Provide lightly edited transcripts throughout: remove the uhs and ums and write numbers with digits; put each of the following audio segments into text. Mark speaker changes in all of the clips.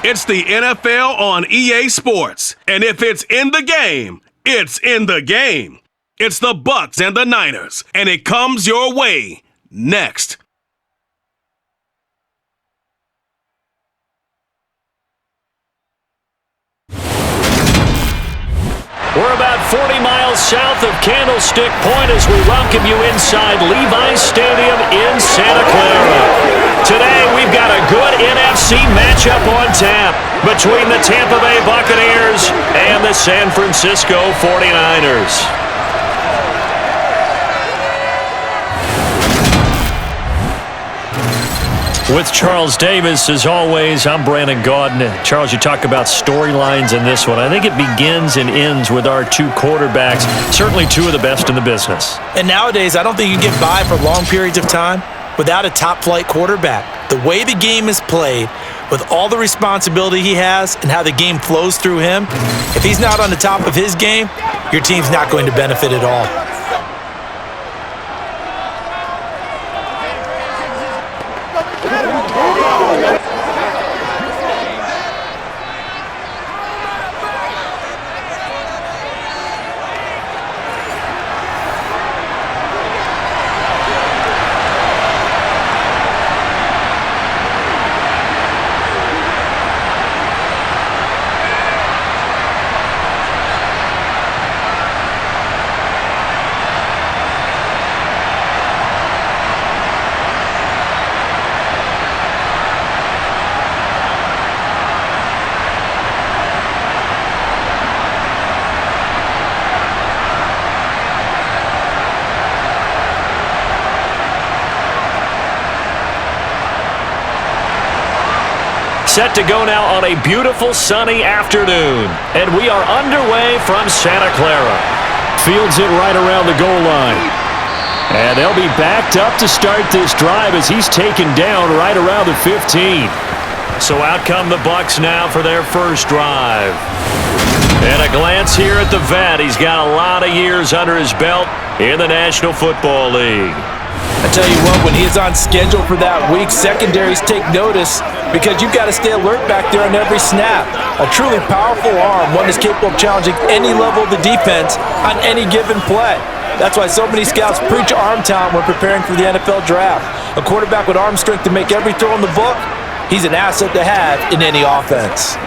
Speaker 1: It's the NFL on EA Sports. And if it's in the game, it's in the game. It's the Bucks and the Niners, and it comes your way next.
Speaker 2: We're about 40 miles south of Candlestick Point as we welcome you inside Levi's Stadium in Santa Clara. Today, we've got a good NFC matchup on tap between the Tampa Bay Buccaneers and the San Francisco 49ers. With Charles Davis, as always, I'm Brandon Gaudin. Charles, you talk about storylines in this one. I think it begins and ends with our two quarterbacks, certainly two of the best in the business.
Speaker 3: And nowadays, I don't think you can get by for long periods of time without a top-flight quarterback. The way the game is played, with all the responsibility he has and how the game flows through him, if he's not on the top of his game, your team's not going to benefit at all.
Speaker 2: Set to go now on a beautiful sunny afternoon. And we are underway from Santa Clara. Fields it right around the goal line. And they'll be backed up to start this drive as he's taken down right around the 15. So out come the Bucs now for their first drive. And a glance here at the vet. He's got a lot of years under his belt in the National Football League.
Speaker 3: I tell you what, when he's on schedule for that week, secondaries take notice because you've got to stay alert back there on every snap. A truly powerful arm, one that's capable of challenging any level of the defense on any given play. That's why so many scouts preach arm talent when preparing for the NFL draft. A quarterback with arm strength to make every throw in the book, he's an asset to have in any offense.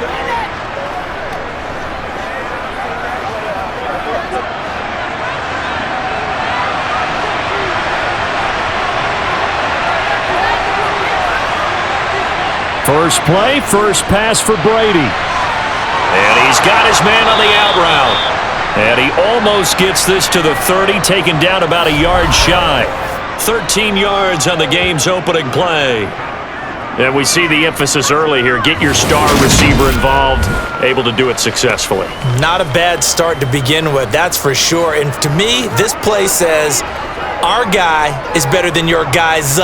Speaker 2: First play, first pass for Brady. And he's got his man on the out route. And he almost gets this to the 30, taken down about a yard shy. 13 yards on the game's opening play. And we see the emphasis early here. Get your star receiver involved, able to do it successfully.
Speaker 3: Not a bad start to begin with, that's for sure. And to me, this play says, our guy is better than your guys.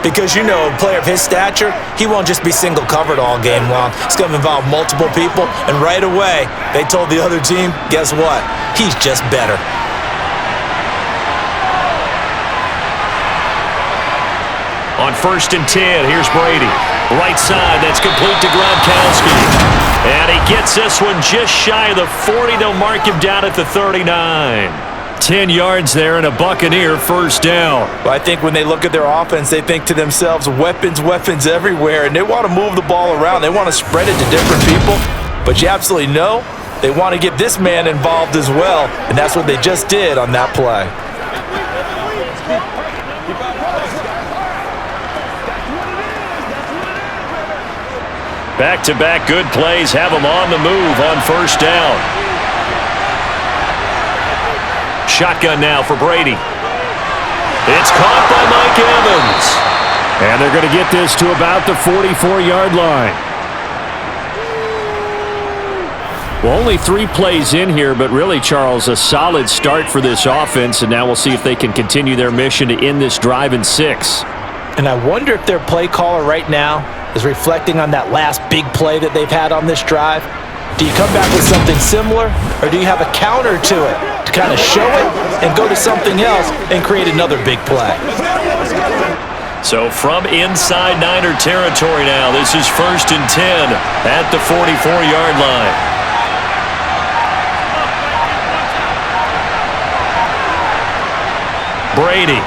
Speaker 3: Because, you know, a player of his stature, he won't just be single covered all game long. It's going to involve multiple people, and right away, they told the other team, guess what? He's just better.
Speaker 2: On 1st and 10, here's Brady. Right side, that's complete to Gronkowski. And he gets this one just shy of the 40. They'll mark him down at the 39. 10 yards there and a Buccaneer first down.
Speaker 3: Well, I think when they look at their offense, they think to themselves, weapons, weapons everywhere, and they want to move the ball around. They want to spread it to different people, but you absolutely know they want to get this man involved as well, and that's what they just did on that play.
Speaker 2: Back-to-back good plays have them on the move on first down. Shotgun now for Brady. It's caught by Mike Evans. And they're going to get this to about the 44-yard line. Well, only 3 plays in here, but really, Charles, a solid start for this offense, and now we'll see if they can continue their mission to end this drive in 6.
Speaker 3: And I wonder if their play caller right now is reflecting on that last big play that they've had on this drive. Do you come back with something similar, or do you have a counter to it to kind of show it and go to something else and create another big play?
Speaker 2: So from inside Niner territory now, this is 1st and 10 at the 44-yard line. Brady.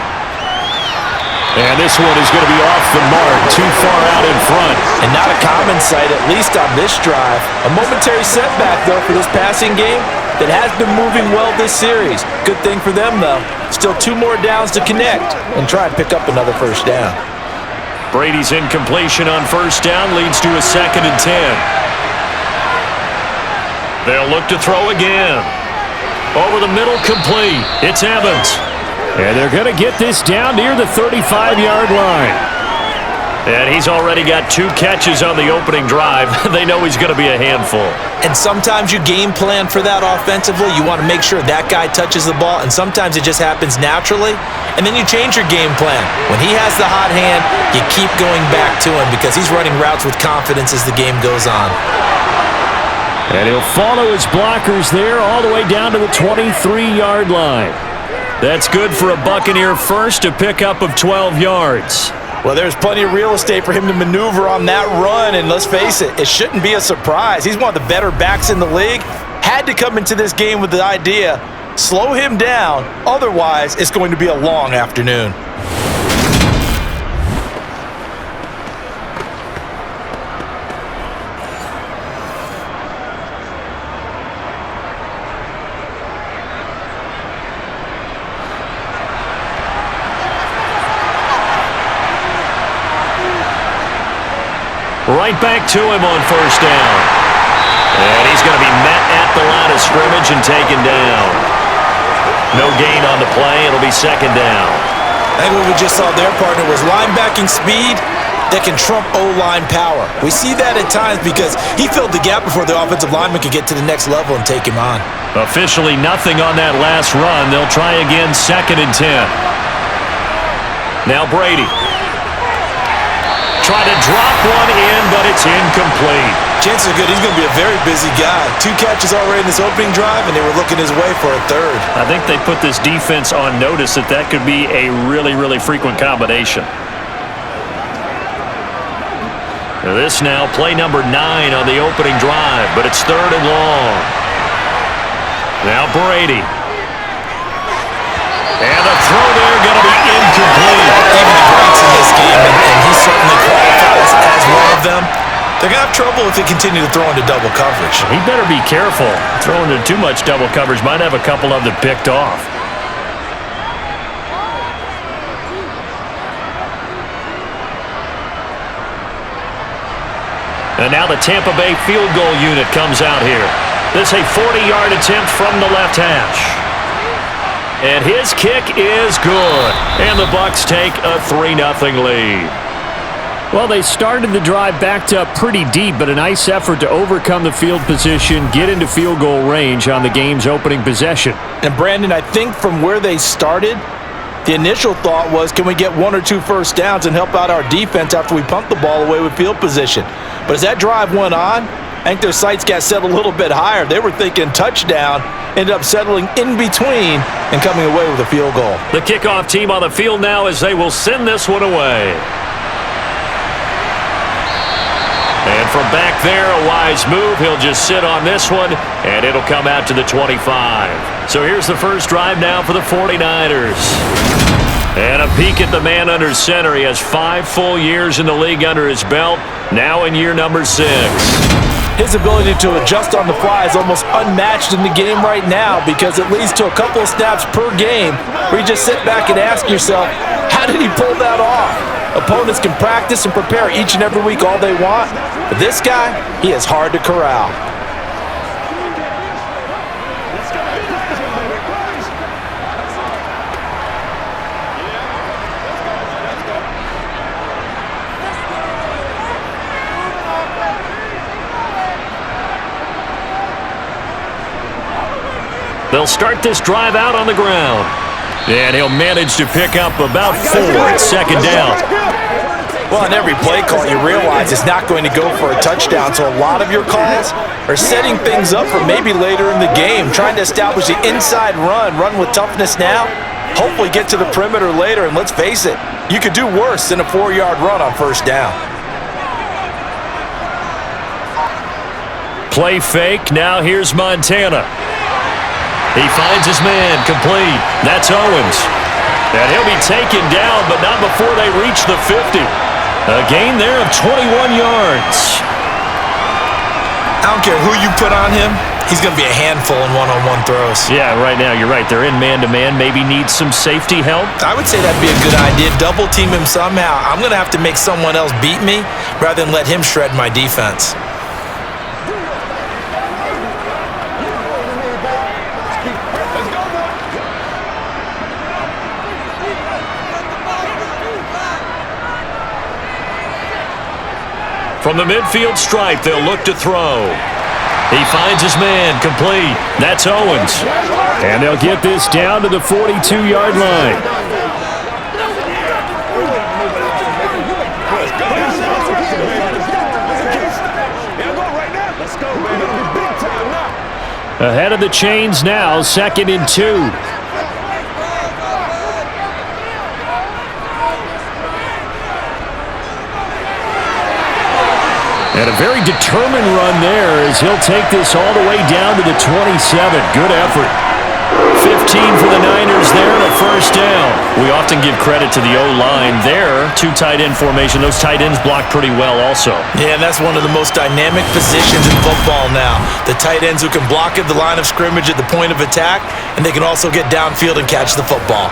Speaker 2: And this one is going to be off the mark, too far out in front.
Speaker 3: And not a common sight, at least on this drive. A momentary setback, though, for this passing game that has been moving well this series. Good thing for them, though. Still 2 more downs to connect and try and pick up another first down.
Speaker 2: Brady's incompletion on first down leads to a 2nd and 10. They'll look to throw again. Over the middle, complete. It's Evans.
Speaker 4: And they're going to get this down near the 35-yard line.
Speaker 2: And he's already got 2 catches on the opening drive. They know he's going to be a handful.
Speaker 3: And sometimes you game plan for that offensively. You want to make sure that guy touches the ball, and sometimes it just happens naturally. And then you change your game plan. When he has the hot hand, you keep going back to him because he's running routes with confidence as the game goes on.
Speaker 4: And he'll follow his blockers there all the way down to the 23-yard line.
Speaker 2: That's good for a Buccaneer first, a pickup of 12 yards.
Speaker 3: Well, there's plenty of real estate for him to maneuver on that run, and let's face it, it shouldn't be a surprise. He's one of the better backs in the league. Had to come into this game with the idea, slow him down, otherwise it's going to be a long afternoon.
Speaker 2: Right back to him on first down. And he's going to be met at the line of scrimmage and taken down. No gain on the play. It'll be 2nd down.
Speaker 3: I think what we just saw there, partner, was linebacking speed that can trump O-line power. We see that at times because he filled the gap before the offensive lineman could get to the next level and take him on.
Speaker 2: Officially nothing on that last run. They'll try again, 2nd and 10. Now Brady. Try to drop one in, but it's incomplete.
Speaker 3: Chances are good he's going to be a very busy guy. 2 catches already in this opening drive, and they were looking his way for a 3rd.
Speaker 2: I think they put this defense on notice that could be a really, really frequent combination. Now this now, play number 9 on the opening drive, but it's 3rd and long. Now Brady. And the throw there going to be incomplete.
Speaker 3: Even the greats in this game, and he certainly qualifies as one of them. They're going to have trouble if they continue to throw into double coverage.
Speaker 2: He better be careful. Throwing into too much double coverage might have a couple of them picked off. And now the Tampa Bay field goal unit comes out here. This is a 40-yard attempt from the left hash. And his kick is good. And the Bucs take a 3-0 lead.
Speaker 4: Well, they started the drive backed up pretty deep, but a nice effort to overcome the field position, get into field goal range on the game's opening possession.
Speaker 3: And Brandon, I think from where they started, the initial thought was, can we get 1 or 2 first downs and help out our defense after we pump the ball away with field position? But as that drive went on, I think their sights got set a little bit higher. They were thinking touchdown, ended up settling in between and coming away with a field goal.
Speaker 2: The kickoff team on the field now as they will send this one away. And from back there, a wise move. He'll just sit on this one, and it'll come out to the 25. So here's the first drive now for the 49ers. And a peek at the man under center. He has 5 full years in the league under his belt, now in year number 6.
Speaker 3: His ability to adjust on the fly is almost unmatched in the game right now because it leads to a couple of snaps per game where you just sit back and ask yourself, how did he pull that off? Opponents can practice and prepare each and every week all they want, but this guy, he is hard to corral.
Speaker 2: They'll start this drive out on the ground. And he'll manage to pick up about 4 at 2nd down.
Speaker 3: Well, on every play call, you realize it's not going to go for a touchdown, so a lot of your calls are setting things up for maybe later in the game, trying to establish the inside run with toughness now, Hopefully get to the perimeter later, and let's face it, you could do worse than a 4-yard run on first down.
Speaker 2: Play fake. Now here's Montana. He finds his man, complete. That's Owens. And he'll be taken down, but not before they reach the 50. A gain there of 21 yards.
Speaker 3: I don't care who you put on him. He's going to be a handful in one-on-one throws.
Speaker 2: Yeah, right now, you're right. They're in man-to-man. Maybe needs some safety help.
Speaker 3: I would say that'd be a good idea. Double team him somehow. I'm going to have to make someone else beat me rather than let him shred my defense.
Speaker 2: From the midfield stripe, they'll look to throw. He finds his man, complete. That's Owens.
Speaker 4: And they'll get this down to the 42-yard line. Ahead of the chains now, 2nd and 2. And a very determined run there as he'll take this all the way down to the 27. Good effort. 15 for the Niners there and a first down. We often give credit to the O-line there. 2 tight end formation. Those tight ends block pretty well also.
Speaker 3: Yeah, and that's one of the most dynamic positions in football now. The tight ends who can block at the line of scrimmage at the point of attack, and they can also get downfield and catch the football.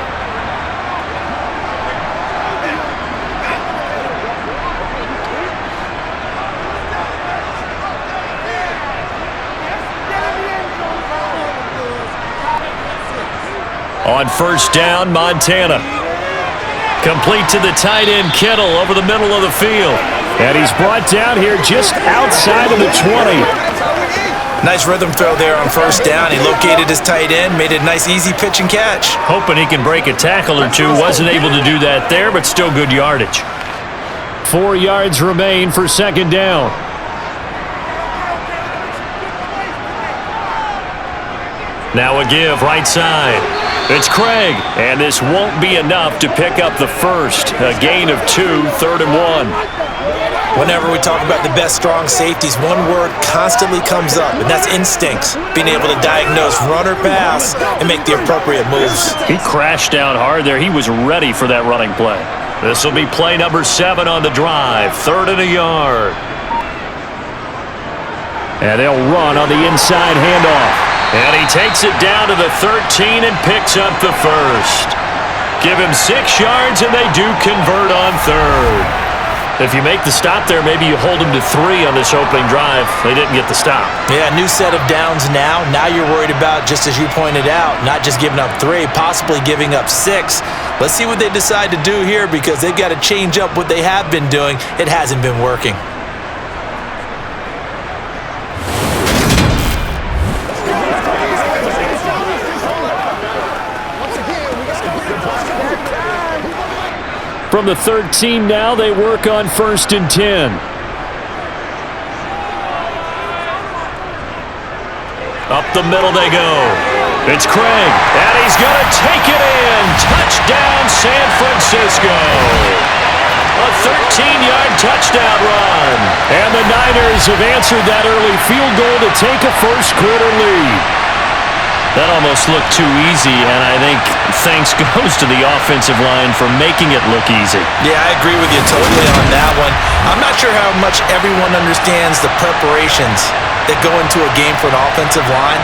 Speaker 2: On first down, Montana. Complete to the tight end, Kittle, over the middle of the field.
Speaker 4: And he's brought down here just outside of the 20.
Speaker 3: Nice rhythm throw there on first down. He located his tight end, made it a nice easy pitch and catch.
Speaker 2: Hoping he can break a tackle or two. Wasn't able to do that there, but still good yardage.
Speaker 4: 4 yards remain for 2nd down.
Speaker 2: Now a give, right side. It's Craig, and this won't be enough to pick up the first. A gain of 2, 3rd and 1.
Speaker 3: Whenever we talk about the best strong safeties, one word constantly comes up, and that's instincts. Being able to diagnose run or pass and make the appropriate moves.
Speaker 2: He crashed down hard there. He was ready for that running play. This will be play number 7 on the drive. 3rd and a yard.
Speaker 4: And they'll run on the inside handoff.
Speaker 2: And he takes it down to the 13 and picks up the first. Give him 6 yards, and they do convert on 3rd. If you make the stop there, maybe you hold them to 3 on this opening drive. They didn't get the stop.
Speaker 3: Yeah, new set of downs now. Now you're worried about, just as you pointed out, not just giving up 3, possibly giving up 6. Let's see what they decide to do here because they've got to change up what they have been doing. It hasn't been working.
Speaker 4: From the 13 now, they work on 1st and 10.
Speaker 2: Up the middle they go. It's Craig, and he's going to take it in. Touchdown, San Francisco. A 13-yard touchdown run.
Speaker 4: And the Niners have answered that early field goal to take a first-quarter lead.
Speaker 2: That almost looked too easy, and I think thanks goes to the offensive line for making it look easy.
Speaker 3: Yeah, I agree with you totally on that one. I'm not sure how much everyone understands the preparations that go into a game for an offensive line,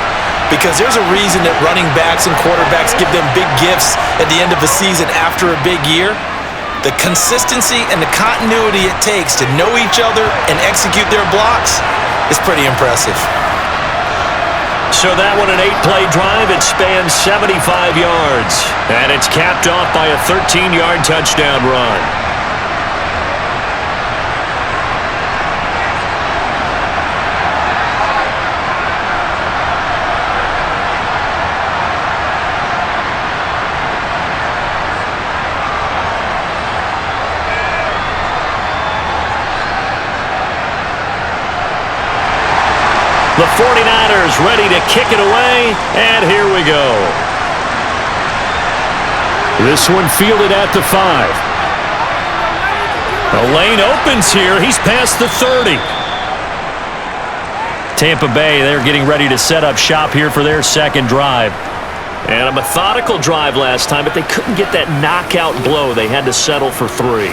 Speaker 3: because there's a reason that running backs and quarterbacks give them big gifts at the end of a season after a big year. The consistency and the continuity it takes to know each other and execute their blocks is pretty impressive.
Speaker 2: So that one, an 8-play drive. It spans 75 yards. And it's capped off by a 13-yard touchdown run. The 49ers ready to kick it away, and here we go.
Speaker 4: This one fielded at the 5. The lane opens here. He's past the 30. Tampa Bay, they're getting ready to set up shop here for their second drive. And a methodical drive last time, but they couldn't get that knockout blow. They had to settle for 3.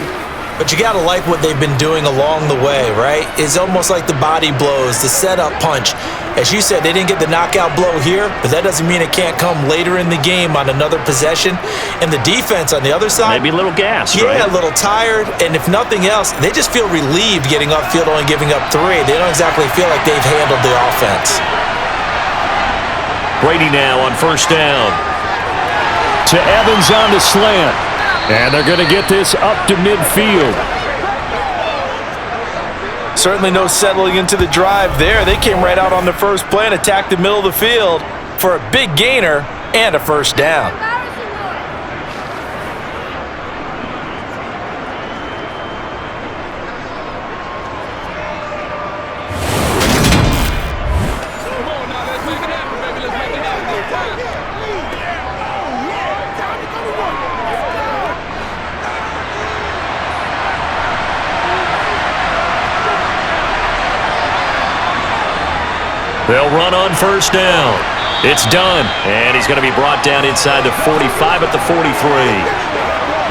Speaker 3: But you got to like what they've been doing along the way, right? It's almost like the body blows, the setup punch. As you said, they didn't get the knockout blow here, but that doesn't mean it can't come later in the game on another possession. And the defense on the other side,
Speaker 4: maybe a little gassed,
Speaker 3: right?
Speaker 4: Yeah,
Speaker 3: a little tired. And if nothing else, they just feel relieved getting upfield, only giving up 3. They don't exactly feel like they've handled the offense.
Speaker 4: Brady now on first down. To Evans on the slant. And they're going to get this up to midfield.
Speaker 3: Certainly no settling into the drive there. They came right out on the first play and attacked the middle of the field for a big gainer and a first down.
Speaker 4: They'll run on first down. It's done, and he's going to be brought down inside the 45 at the 43.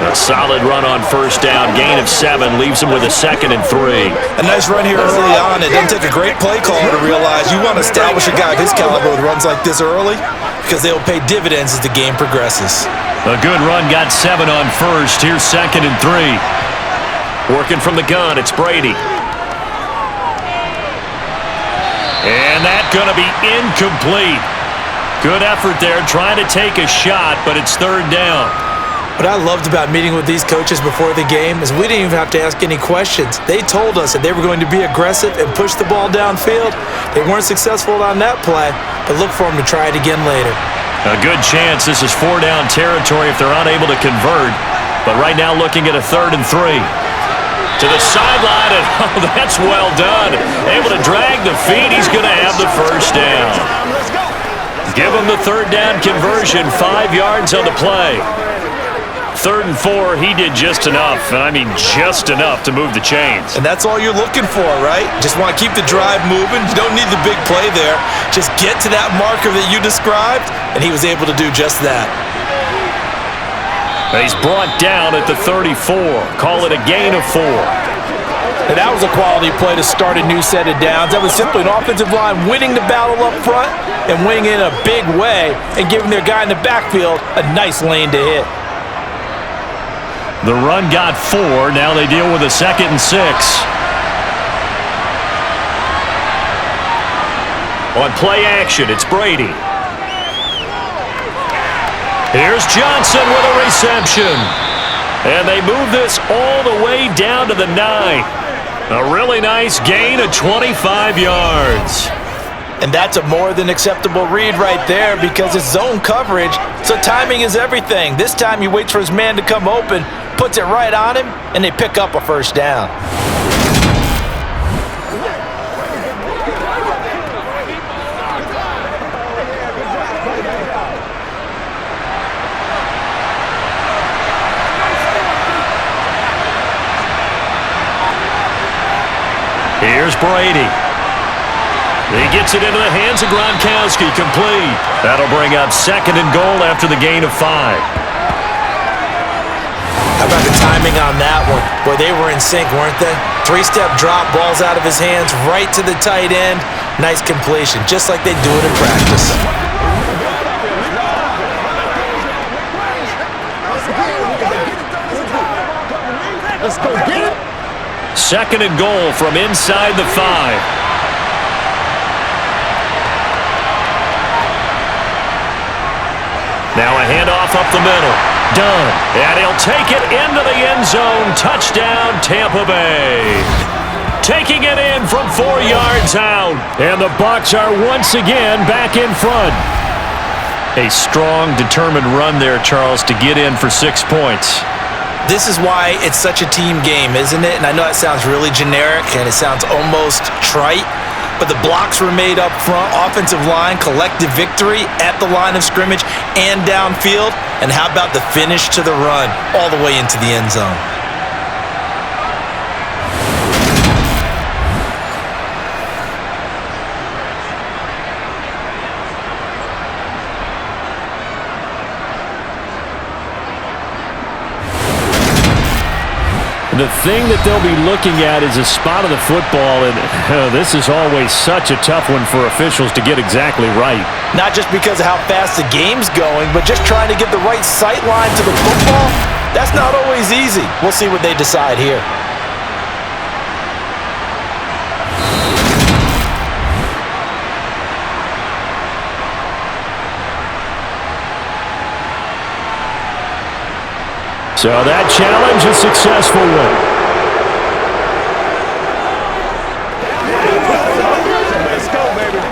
Speaker 4: A solid run on first down, gain of 7, leaves him with a 2nd and 3.
Speaker 3: A nice run here early on. It doesn't take a great play caller to realize you want to establish a guy of his caliber with runs like this early because they'll pay dividends as the game progresses.
Speaker 4: A good run, got 7 on first. Here's 2nd and 3. Working from the gun, it's Brady. And that's going to be incomplete. Good effort there, trying to take a shot, but it's 3rd down.
Speaker 3: What I loved about meeting with these coaches before the game is we didn't even have to ask any questions. They told us that they were going to be aggressive and push the ball downfield. They weren't successful on that play, but look for them to try it again later.
Speaker 4: A good chance this is 4-down territory if they're unable to convert. But right now looking at a 3rd and 3. To the sideline, and oh, that's well done. Able to drag the feet. He's going to have the first down. Give him the 3rd down conversion, 5 yards on the play. 3rd and 4, he did just enough, and I mean just enough to move the chains.
Speaker 3: And that's all you're looking for, right? Just want to keep the drive moving. You don't need the big play there. Just get to that marker that you described, and he was able to do just that.
Speaker 4: He's brought down at the 34. Call it a gain of 4.
Speaker 3: And that was a quality play to start a new set of downs. That was simply an offensive line winning the battle up front and winning in a big way and giving their guy in the backfield a nice lane to hit.
Speaker 4: The run got 4. Now they deal with a 2nd and 6. On play action, it's Brady. Here's Johnson with a reception. And they move this all the way down to the 9. A really nice gain of 25 yards.
Speaker 3: And that's a more than acceptable read right there because it's zone coverage, so timing is everything. This time he waits for his man to come open, puts it right on him, and they pick up a first down.
Speaker 4: Here's Brady. He gets it into the hands of Gronkowski, complete. That'll bring up 2nd and goal after the gain of 5.
Speaker 3: How about the timing on that one? Boy, they were in sync, weren't they? 3-step drop, balls out of his hands, right to the tight end. Nice completion, just like they do it in practice.
Speaker 5: Let's go get it.
Speaker 4: 2nd and goal from inside the 5. Now a handoff up the middle. Done. And he'll take it into the end zone. Touchdown, Tampa Bay. Taking it in from 4 yards out. And the Bucs are once again back in front. A strong, determined run there, Charles, to get in for 6 points.
Speaker 3: This is why it's such a team game, isn't it? And I know that sounds really generic and it sounds almost trite, but the blocks were made up front, offensive line, collective victory at the line of scrimmage and downfield. And how about the finish to the run all the way into the end zone?
Speaker 4: The thing that they'll be looking at is a spot of the football, and this is always such a tough one for officials to get exactly right.
Speaker 3: Not just because of how fast the game's going, but just trying to get the right sight line to the football. That's not always easy. We'll see what they decide here.
Speaker 4: So that challenge, a successful one.
Speaker 5: Let's go, baby.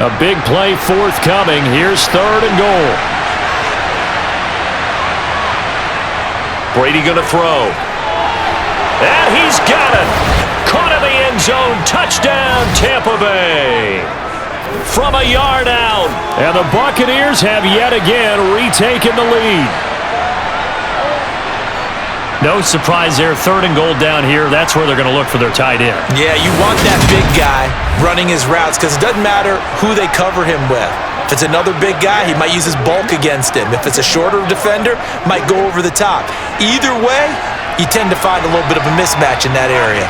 Speaker 4: A big play forthcoming. Here's 3rd and goal.
Speaker 2: Brady gonna throw. And he's got it. Caught in the end zone. Touchdown, Tampa Bay. From a yard out.
Speaker 4: And the Buccaneers have yet again retaken the lead.
Speaker 2: No surprise there. 3rd and goal down here. That's where they're going to look for their tight end.
Speaker 3: Yeah, you want that big guy running his routes because it doesn't matter who they cover him with. If it's another big guy, he might use his bulk against him. If it's a shorter defender, might go over the top. Either way, you tend to find a little bit of a mismatch in that area.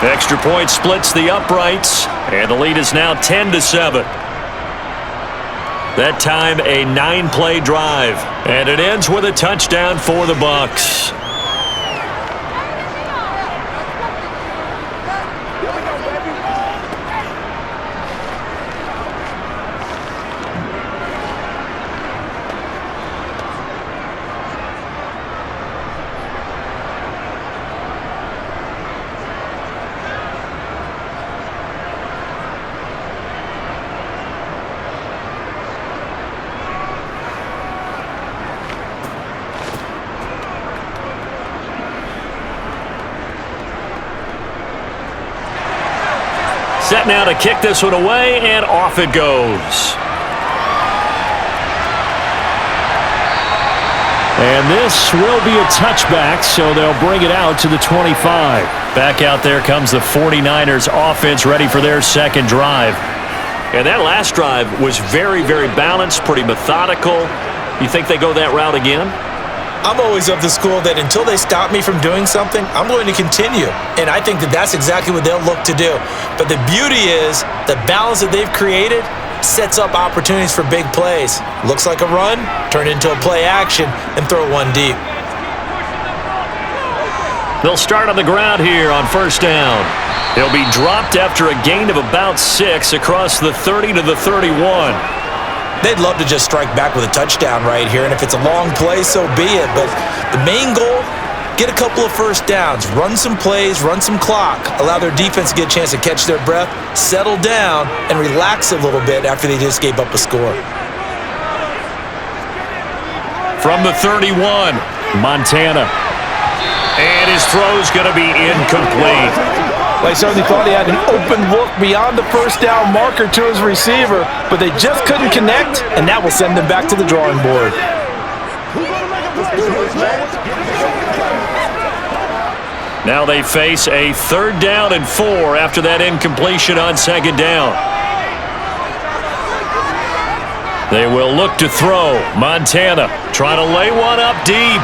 Speaker 2: Extra point splits the uprights, and the lead is now 10-7. That time a 9-play drive, and it ends with a touchdown for the Bucs. Set now to kick this one away, and off it goes.
Speaker 4: And this will be a touchback, so they'll bring it out to the 25.
Speaker 2: Back out there comes the 49ers offense ready for their second drive. And that last drive was very, very balanced, pretty methodical. You think they go that route again?
Speaker 3: I'm always of the school that until they stop me from doing something, I'm going to continue. And I think that that's exactly what they'll look to do. But the beauty is the balance that they've created sets up opportunities for big plays. Looks like a run, turn it into a play action, and throw one deep.
Speaker 2: They'll start on the ground here on 1st down. He'll be dropped after a gain of about 6 across the 30 to the 31.
Speaker 3: They'd love to just strike back with a touchdown right here, and if it's a long play, so be it. But the main goal, get a couple of 1st downs, run some plays, run some clock, allow their defense to get a chance to catch their breath, settle down, and relax a little bit after they just gave up a score.
Speaker 2: From the 31,
Speaker 4: Montana.
Speaker 2: and his throw's going to be incomplete.
Speaker 3: They certainly thought he had an open look beyond the 1st down marker to his receiver, but they just couldn't connect, and that will send them back to the drawing board.
Speaker 2: Now they face a 3rd down and 4 after that incompletion on 2nd down. They will look to throw. Montana trying to lay one up deep.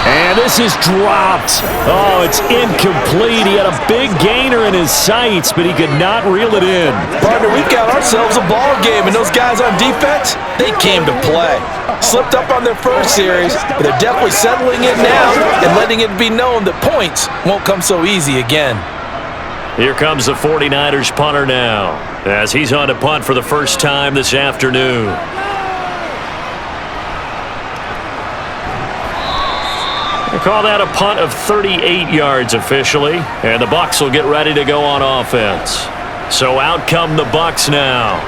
Speaker 4: And this is dropped. Oh, it's incomplete. He had a big gainer in his sights, but he could not reel it in.
Speaker 3: Partner, we've got ourselves a ball game, and those guys on defense, they came to play. Slipped up on their first series, but they're definitely settling in now and letting it be known that points won't come so easy again.
Speaker 2: Here comes the 49ers punter now, as he's on to punt for the first time this afternoon. They call that a punt of 38 yards officially, and the Bucs will get ready to go on offense. So out come the Bucs now.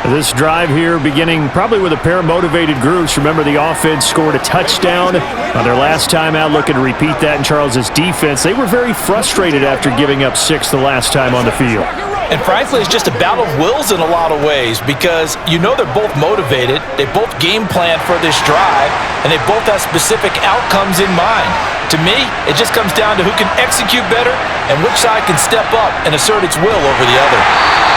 Speaker 4: This drive here beginning probably with a pair of motivated groups. Remember, the offense scored a touchdown on their last time out, looking to repeat that in Charles's defense. They were very frustrated after giving up 6 the last time on the field.
Speaker 3: And frankly, it's just a battle of wills in a lot of ways because you know they're both motivated, they both game plan for this drive, and they both have specific outcomes in mind. To me, it just comes down to who can execute better and which side can step up and assert its will over the other.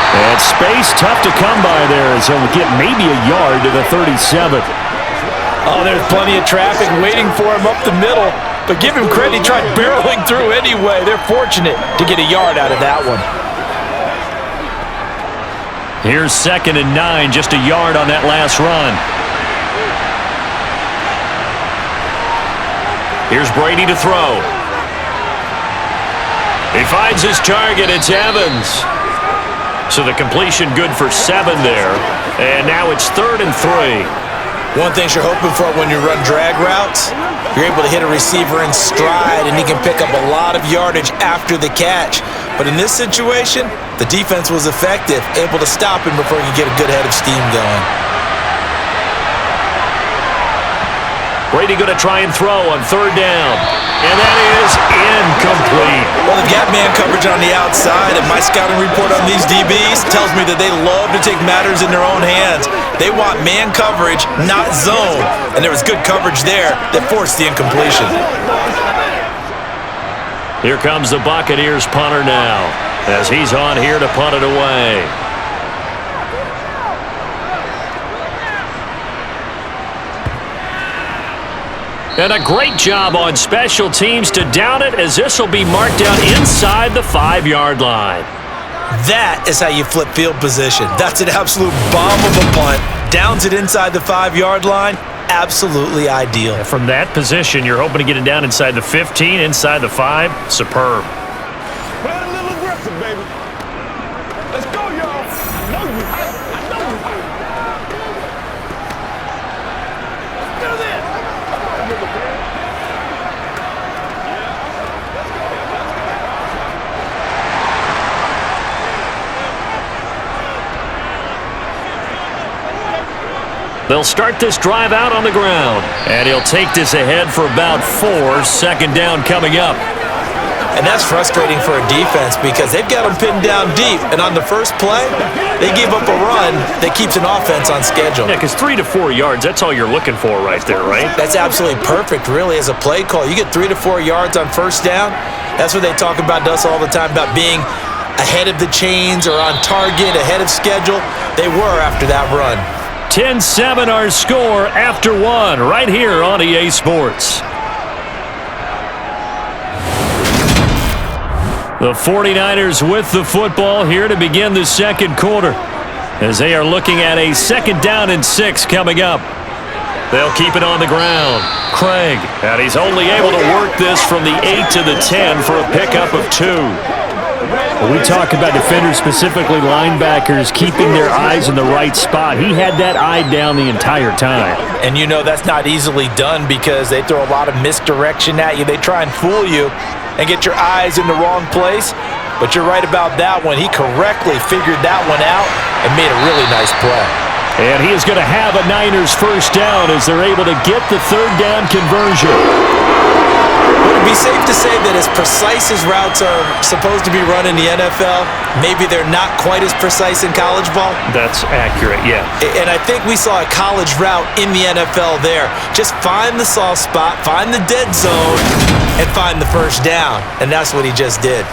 Speaker 4: And space tough to come by there as he'll get maybe a yard to the 37.
Speaker 3: Oh, there's plenty of traffic waiting for him up the middle, but give him credit, he tried barreling through anyway. They're fortunate to get a yard out of that one.
Speaker 4: Here's 2nd and 9, just a yard on that last run. Here's Brady to throw. He finds his target, it's Evans. So the completion good for 7 there. And now it's 3rd and 3.
Speaker 3: One thing you're hoping for when you run drag routes, you're able to hit a receiver in stride and he can pick up a lot of yardage after the catch. But in this situation, the defense was effective, able to stop him before he could get a good head of steam going.
Speaker 4: Brady going to try and throw on 3rd down. And that is incomplete.
Speaker 3: Well, they've got man coverage on the outside, and my scouting report on these DBs tells me that they love to take matters in their own hands. They want man coverage, not zone. And there was good coverage there that forced the incompletion.
Speaker 4: Here comes the Buccaneers punter now, as he's on here to punt it away. And a great job on special teams to down it, as this will be marked down inside the 5-yard line.
Speaker 3: That is how you flip field position. That's an absolute bomb of a punt. Downs it inside the 5-yard line. Absolutely ideal.
Speaker 4: From that position, you're hoping to get it down inside the 15, inside the 5. Superb.
Speaker 5: Play a little aggressive, baby. Let's go, y'all. I know you. I know you. Let's do this. Come on, nigga, man.
Speaker 4: They'll start this drive out on the ground. And he'll take this ahead for about 4. 2nd down coming up.
Speaker 3: And that's frustrating for a defense because they've got them pinned down deep. And on the first play, they give up a run that keeps an offense on schedule.
Speaker 4: Yeah, because 3 to 4 yards, that's all you're looking for right there, right?
Speaker 3: That's absolutely perfect, really, as a play call. You get 3 to 4 yards on 1st down. That's what they talk about to us all the time, about being ahead of the chains or on target, ahead of schedule. They were after that run.
Speaker 4: 10-7 our score after 1 right here on EA Sports. The 49ers with the football here to begin the 2nd quarter, as they are looking at a 2nd down and 6 coming up. They'll keep it on the ground. Craig, and he's only able to work this from the 8 to the 10 for a pickup of 2. When we talk about defenders, specifically linebackers, keeping their eyes in the right spot, he had that eye down the entire time.
Speaker 3: And you know that's not easily done because they throw a lot of misdirection at you. They try and fool you and get your eyes in the wrong place. But you're right about that one. He correctly figured that one out and made a really nice play.
Speaker 4: And he is going to have a Niners 1st down as they're able to get the 3rd down conversion.
Speaker 3: Would it be safe to say that as precise as routes are supposed to be run in the NFL, maybe they're not quite as precise in college ball?
Speaker 4: That's accurate, yeah.
Speaker 3: And I think we saw a college route in the NFL there. Just find the soft spot, find the dead zone, and find the 1st down. And that's what he just did.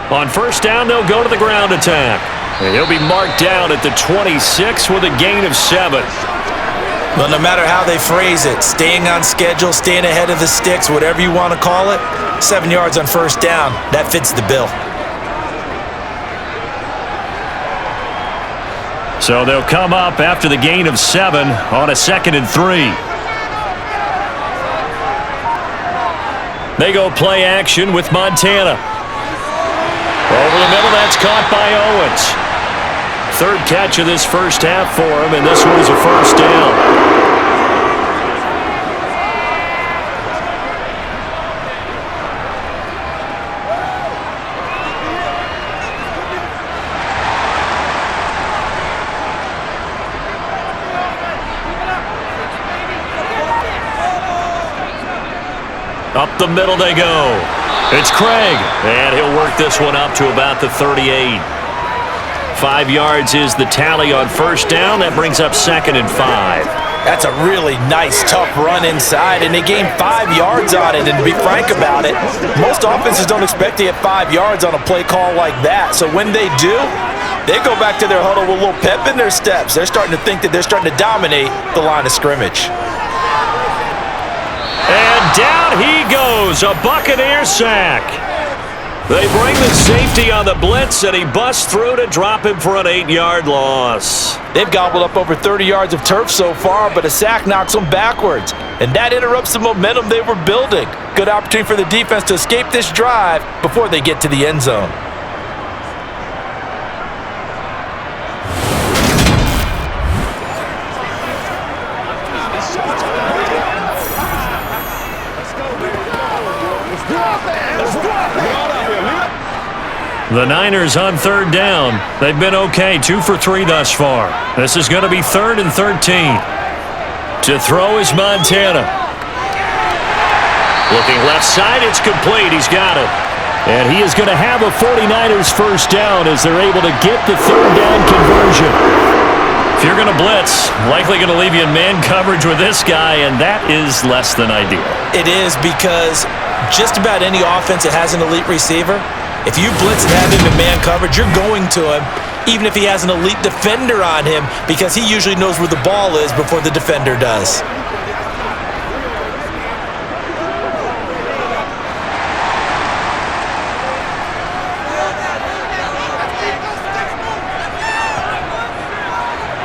Speaker 4: On 1st down, they'll go to the ground attack. And he'll be marked down at the 26 with a gain of 7.
Speaker 3: Well, no matter how they phrase it, staying on schedule, staying ahead of the sticks, whatever you want to call it, 7 yards on 1st down, that fits the bill.
Speaker 4: So they'll come up after the gain of 7 on a 2nd and 3. They go play action with Montana. Over the middle, that's caught by Owens. 3rd catch of this 1st half for him, and this one is a 1st down.
Speaker 2: Up the middle they go. It's Craig, and he'll work this one up to about the 38. 5 yards is the tally on first down. That brings up 2nd and 5.
Speaker 3: That's a really nice, tough run inside, and they gained 5 yards on it. And to be frank about it, most offenses don't expect to get 5 yards on a play call like that. So when they do, they go back to their huddle with a little pep in their steps. They're starting to think that they're starting to dominate the line of scrimmage.
Speaker 2: And down he goes, a Buccaneer sack. They bring the safety on the blitz, and he busts through to drop him for an 8-yard loss.
Speaker 3: They've gobbled up over 30 yards of turf so far, but a sack knocks them backwards, and that interrupts the momentum they were building. Good opportunity for the defense to escape this drive before they get to the end zone.
Speaker 2: The Niners on 3rd down. They've been okay, 2 for 3 thus far. This is going to be 3rd and 13. To throw is Montana. Looking left side, it's complete. He's got it. And he is going to have a 49ers first down as they're able to get the 3rd down conversion. If you're going to blitz, likely going to leave you in man coverage with this guy, and that is less than ideal.
Speaker 3: It is, because just about any offense that has an elite receiver, if you blitz and have him in man coverage, you're going to him, even if he has an elite defender on him, because he usually knows where the ball is before the defender does.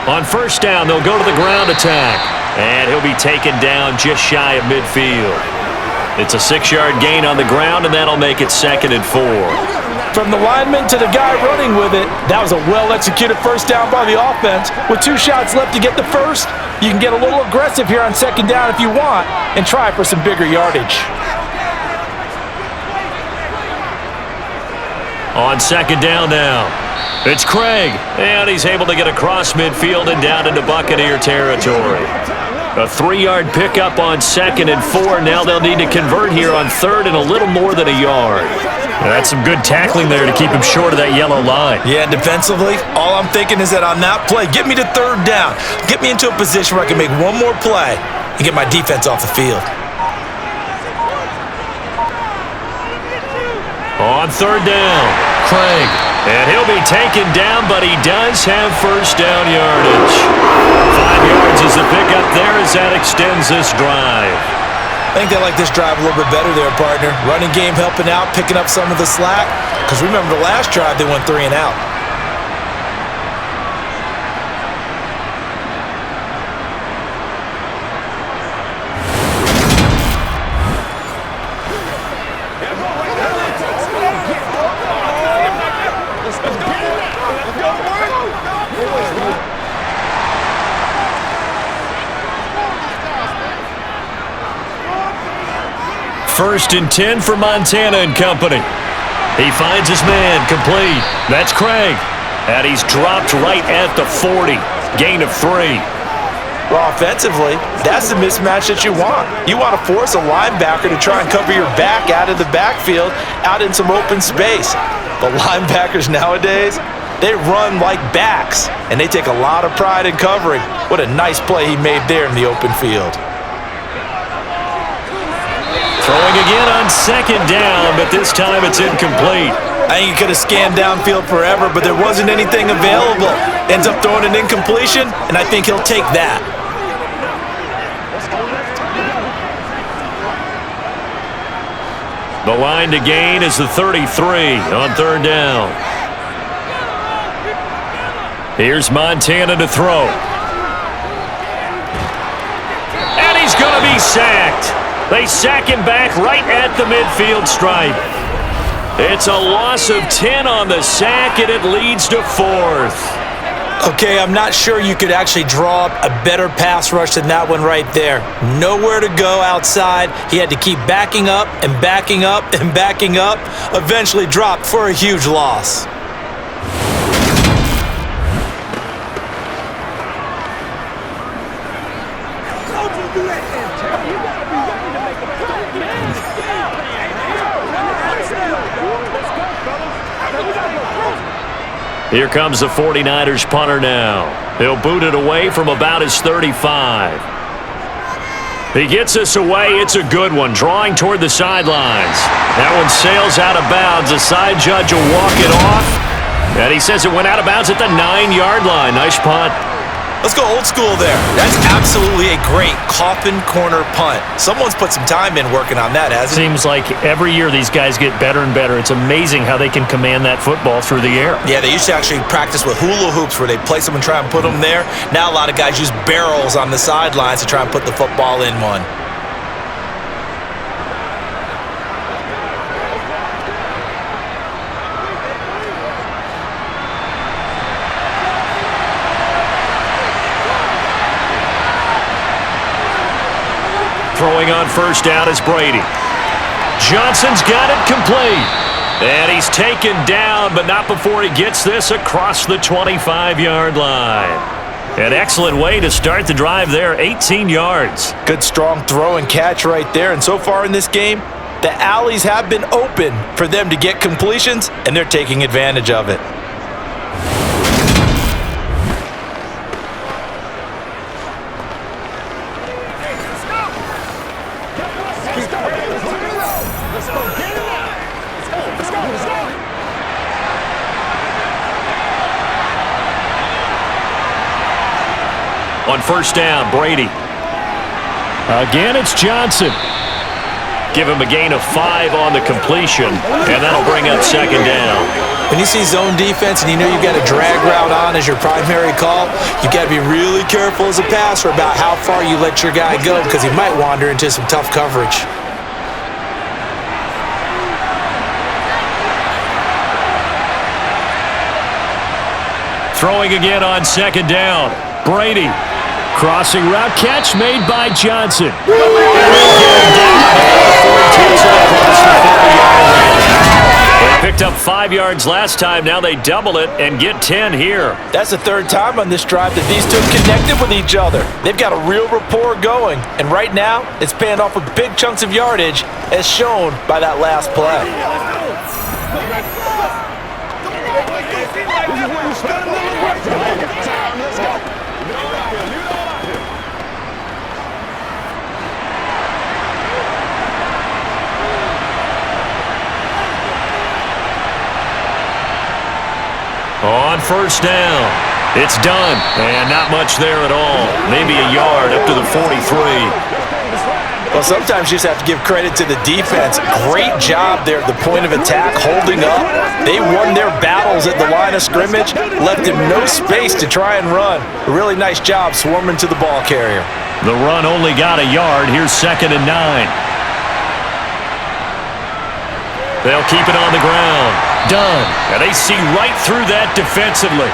Speaker 2: On first down, they'll go to the ground attack, and he'll be taken down just shy of midfield. It's a 6-yard gain on the ground, and that'll make it 2nd and 4.
Speaker 3: From the lineman to the guy running with it, that was a well-executed first down by the offense. With 2 shots left to get the first, you can get a little aggressive here on 2nd down if you want and try for some bigger yardage.
Speaker 2: On 2nd down now, it's Craig, and he's able to get across midfield and down into Buccaneer territory. A 3-yard pickup on 2nd and 4. Now they'll need to convert here on 3rd and a little more than a yard. That's some good tackling there to keep him short of that yellow line.
Speaker 3: Yeah, defensively, all I'm thinking is that on that play, get me to 3rd down. Get me into a position where I can make one more play and get my defense off the field.
Speaker 2: On 3rd down, Craig. And he'll be taken down, but he does have first down yardage. 5 yards is the pickup there as that extends this drive.
Speaker 3: I think they like this drive a little bit better there, partner. Running game helping out, picking up some of the slack. Because remember the last drive, they went 3 and out.
Speaker 2: First and 10 for Montana and company. He finds his man, complete. That's Craig. And he's dropped right at the 40. Gain of 3.
Speaker 3: Well, offensively, that's the mismatch that you want. You want to force a linebacker to try and cover your back out of the backfield, out in some open space. But linebackers nowadays, they run like backs, and they take a lot of pride in covering. What a nice play he made there in the open field.
Speaker 2: Throwing again on 2nd down, but this time it's incomplete.
Speaker 3: I think he could have scanned downfield forever, but there wasn't anything available. Ends up throwing an incompletion, and I think he'll take that.
Speaker 2: The line to gain is the 33 on 3rd down. Here's Montana to throw. And he's going to be sacked. They sack him back right at the midfield stripe. It's a loss of 10 on the sack, and it leads to 4th.
Speaker 3: Okay, I'm not sure you could actually draw up a better pass rush than that one right there. Nowhere to go outside. He had to keep backing up and backing up and backing up. Eventually dropped for a huge loss.
Speaker 2: Here comes the 49ers punter now. He'll boot it away from about his 35. He gets this away. It's a good one, drawing toward the sidelines. That one sails out of bounds. The side judge will walk it off. And he says it went out of bounds at the 9-yard line. Nice punt.
Speaker 3: Let's go old school there. That's absolutely a great coffin corner punt. Someone's put some time in working on that, hasn't it?
Speaker 2: Seems like every year these guys get better and better. It's amazing how they can command that football through the air.
Speaker 3: Yeah, they used to actually practice with hula hoops where they place them and try and put them there. Now a lot of guys use barrels on the sidelines to try and put the football in one.
Speaker 2: Throwing on first down is Brady. Johnson's got it complete. And he's taken down, but not before he gets this across the 25-yard line. An excellent way to start the drive there, 18 yards.
Speaker 3: Good strong throw and catch right there. And so far in this game, the alleys have been open for them to get completions, and they're taking advantage of it.
Speaker 2: On first down, Brady. Again, it's Johnson. Give him a gain of 5 on the completion, and that'll bring up second down.
Speaker 3: When you see zone defense and you know you've got a drag route on as your primary call, you've got to be really careful as a passer about how far you let your guy go because he might wander into some tough coverage.
Speaker 2: Throwing again on second down, Brady. Crossing route catch made by Johnson. They picked up 5 yards last time. Now they double it and get 10 here.
Speaker 3: That's the third time on this drive that these two connected with each other. They've got a real rapport going. And right now, it's paying off with big chunks of yardage as shown by that last play.
Speaker 2: On first down, it's done, and not much there at all. Maybe a yard up to the 43.
Speaker 3: Well, sometimes you just have to give credit to the defense. Great job there at the point of attack, holding up. They won their battles at the line of scrimmage, left him no space to try and run. A really nice job swarming to the ball carrier.
Speaker 2: The run only got a yard. Here's 2nd and 9. They'll keep it on the ground. Done. And they see right through that defensively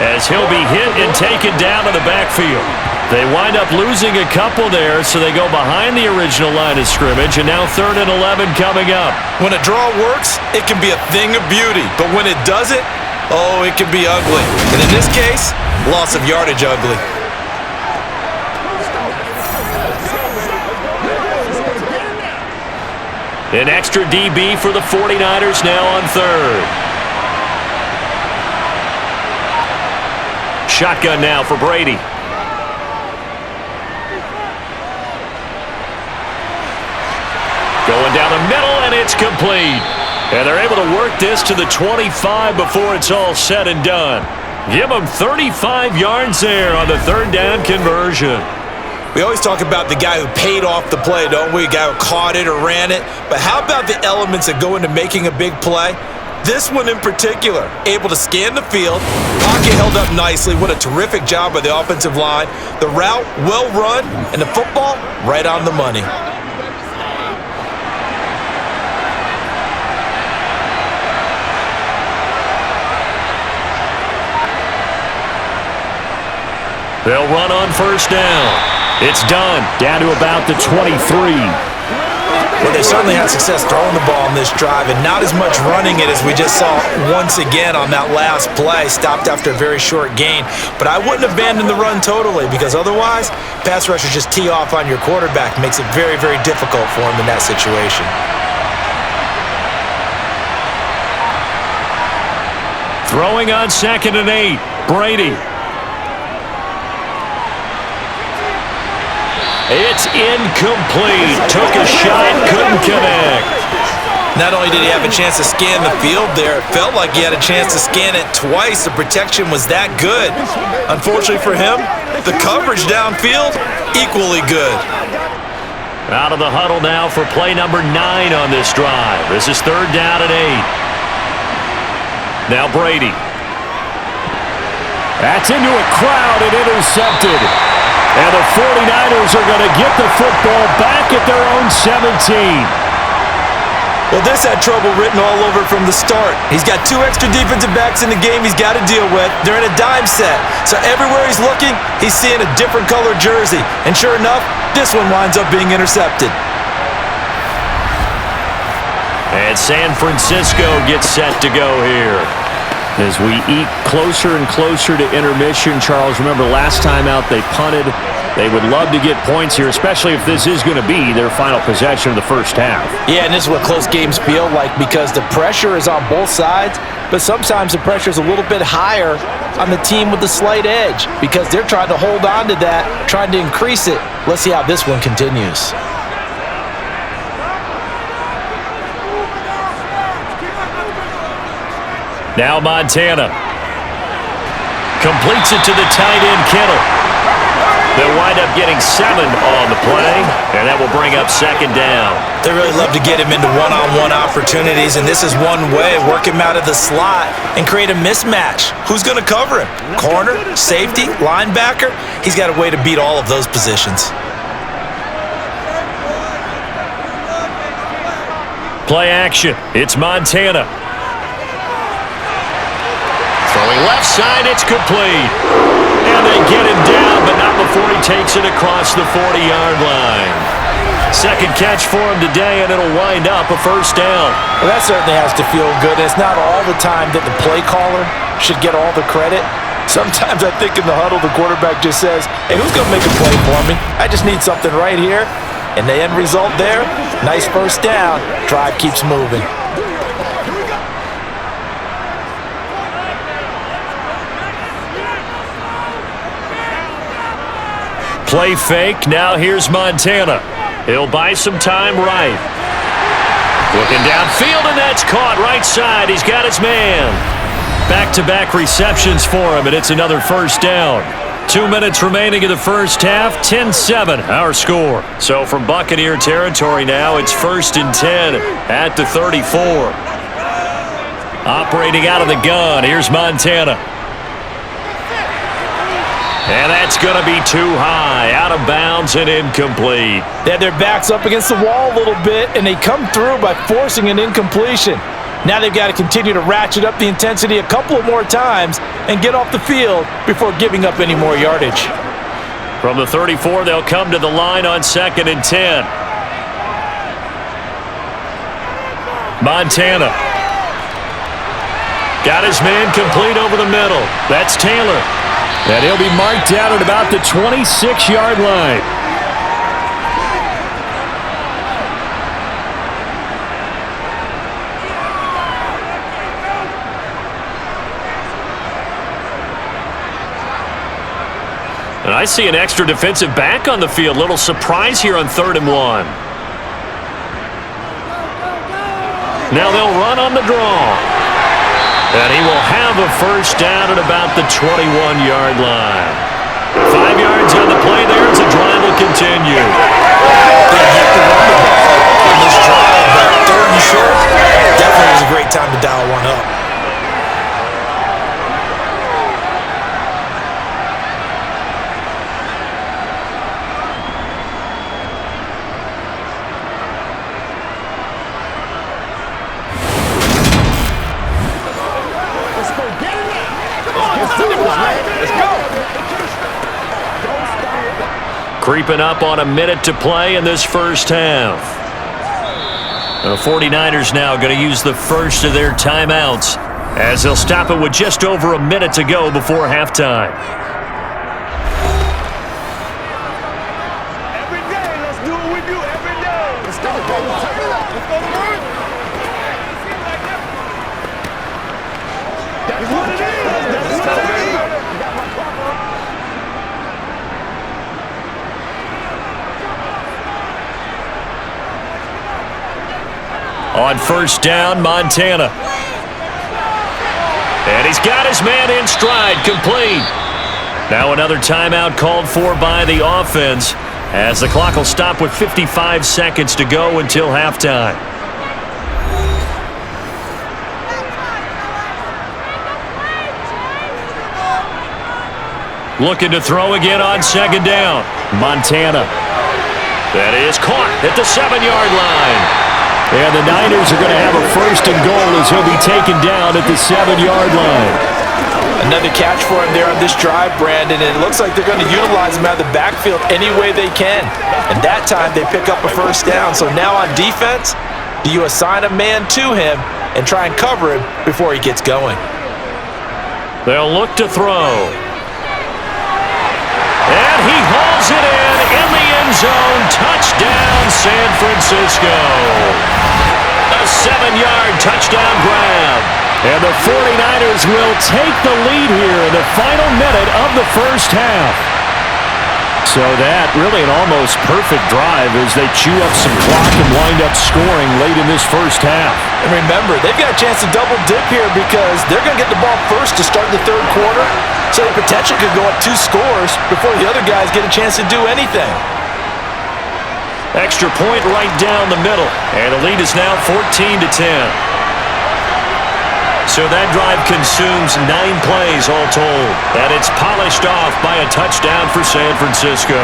Speaker 2: as he'll be hit and taken down in the backfield. They wind up losing a couple there, so they go behind the original line of scrimmage, and now 3rd and 11 coming up.
Speaker 3: When a draw works, it can be a thing of beauty. But when it doesn't, oh, it can be ugly. And in this case, loss of yardage ugly.
Speaker 2: An extra DB for the 49ers now on 3rd. Shotgun now for Brady. Going down the middle, and it's complete. And they're able to work this to the 25 before it's all said and done. Give them 35 yards there on the 3rd down conversion.
Speaker 3: We always talk about the guy who paid off the play, don't we? The guy who caught it or ran it. But how about the elements that go into making a big play? This one in particular, able to scan the field, pocket held up nicely. What a terrific job by the offensive line. The route, well run, and the football, right on the money.
Speaker 2: They'll run on first down. It's done. Down to about the 23.
Speaker 3: Well, they certainly had success throwing the ball in this drive and not as much running it as we just saw once again on that last play. Stopped after a very short gain. But I wouldn't abandon the run totally because otherwise, pass rushers just tee off on your quarterback. Makes it very, very difficult for him in that situation.
Speaker 2: Throwing on 2nd and 8. Brady. It's incomplete. Took a shot, couldn't connect.
Speaker 3: Not only did he have a chance to scan the field there, it felt like he had a chance to scan it twice. The protection was that good. Unfortunately for him, the coverage downfield, equally good.
Speaker 2: Out of the huddle now for play number 9 on this drive. This is 3rd down and 8. Now Brady. That's into a crowd and intercepted. And the 49ers are going to get the football back at their own 17.
Speaker 3: Well, this had trouble written all over from the start. He's got 2 extra defensive backs in the game he's got to deal with. They're in a dime set. So everywhere he's looking, he's seeing a different color jersey. And sure enough, this one winds up being intercepted.
Speaker 2: And San Francisco gets set to go here. As we eat closer and closer to intermission, Charles, remember last time out they punted. They would love to get points here, especially if this is going to be their final possession of the first half.
Speaker 3: Yeah, and this is what close games feel like because the pressure is on both sides, but sometimes the pressure is a little bit higher on the team with the slight edge because they're trying to hold on to that, trying to increase it. Let's see how this one continues.
Speaker 2: Now Montana completes it to the tight end, Kittle. They'll wind up getting 7 on the play, and that will bring up 2nd down.
Speaker 3: They really love to get him into one-on-one opportunities, and this is one way, work him out of the slot and create a mismatch. Who's going to cover him? Corner, safety, linebacker? He's got a way to beat all of those positions.
Speaker 2: Play action. It's Montana. Throwing left side, it's complete. And they get him down, but not before he takes it across the 40-yard line. 2nd catch for him today, and it'll wind up a 1st down.
Speaker 3: Well, that certainly has to feel good. It's not all the time that the play caller should get all the credit. Sometimes I think in the huddle, the quarterback just says, hey, who's going to make a play for me? I just need something right here. And the end result there, nice 1st down. Drive keeps moving.
Speaker 2: Play fake. Now here's Montana. He'll buy some time right. Looking downfield, and that's caught right side. He's got his man. Back-to-back receptions for him, and it's another 1st down. 2 minutes remaining in the first half. 10-7, our score. So from Buccaneer territory now, it's 1st and 10 at the 34. Operating out of the gun. Here's Montana. And that's going to be too high, out of bounds and incomplete.
Speaker 3: They had their backs up against the wall a little bit, and they come through by forcing an incompletion. Now they've got to continue to ratchet up the intensity a couple of more times and get off the field before giving up any more yardage.
Speaker 2: From the 34, they'll come to the line on 2nd and 10. Montana. Got his man complete over the middle. That's Taylor. And he'll be marked down at about the 26-yard line. And I see an extra defensive back on the field. Little surprise here on 3rd and 1. Now they'll run on the draw. And he will have a 1st down at about the 21-yard line. 5 yards on the play there as the drive will continue.
Speaker 3: They have to run the ball on this drive, but 3rd and short, definitely is a great time to dial one up.
Speaker 2: Creeping up on a minute to play in this first half. The 49ers now going to use the first of their timeouts as they'll stop it with just over a minute to go before halftime.
Speaker 5: Every day, let's do what we do every day. Let's go, baby. Turn it up. Let's go to work. That's
Speaker 2: On first down, Montana. And he's got his man in stride, complete. Now another timeout called for by the offense, as the clock will stop with 55 seconds to go until halftime. Looking to throw again on second down. Montana. That is caught at the 7-yard line. And the Niners are going to have a first and goal as he'll be taken down at the 7-yard line.
Speaker 3: Another catch for him there on this drive, Brandon, and it looks like they're going to utilize him out of the backfield any way they can. And that time they pick up a first down. So now on defense, do you assign a man to him and try and cover him before he gets going?
Speaker 2: They'll look to throw. And he hauls it in the end zone. Touchdown, San Francisco. A 7-yard touchdown grab. And the 49ers will take the lead here in the final minute of the first half. So that really an almost perfect drive as they chew up some clock and wind up scoring late in this first half.
Speaker 3: And remember, they've got a chance to double dip here because they're going to get the ball first to start the third quarter. So they potentially could go up 2 scores before the other guys get a chance to do anything.
Speaker 2: Extra point right down the middle. And the lead is now 14-10. So that drive consumes 9 plays all told. And it's polished off by a touchdown for San Francisco.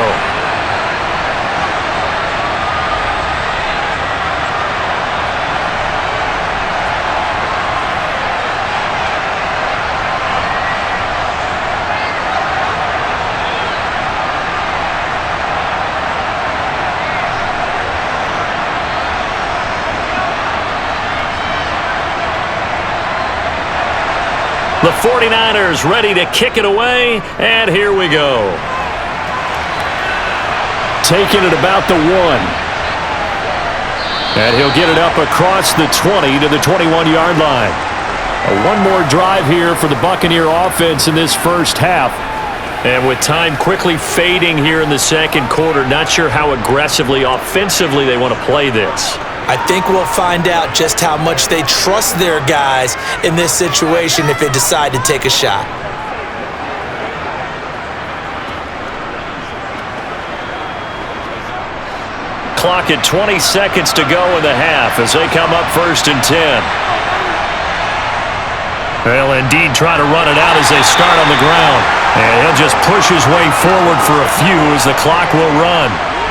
Speaker 2: The 49ers ready to kick it away, and here we go.
Speaker 4: Taking it about the 1. And he'll get it up across the 20 to the 21-yard line. One more drive here for the Buccaneer offense in this first half.
Speaker 2: And with time quickly fading here in the second quarter, not sure how aggressively, offensively they want to play this.
Speaker 3: I think we'll find out just how much they trust their guys in this situation if they decide to take a shot.
Speaker 2: Clock at 20 seconds to go in the half as they come up first and 10. They'll indeed try to run it out as they start on the ground. And he'll just push his way forward for a few as the clock will run.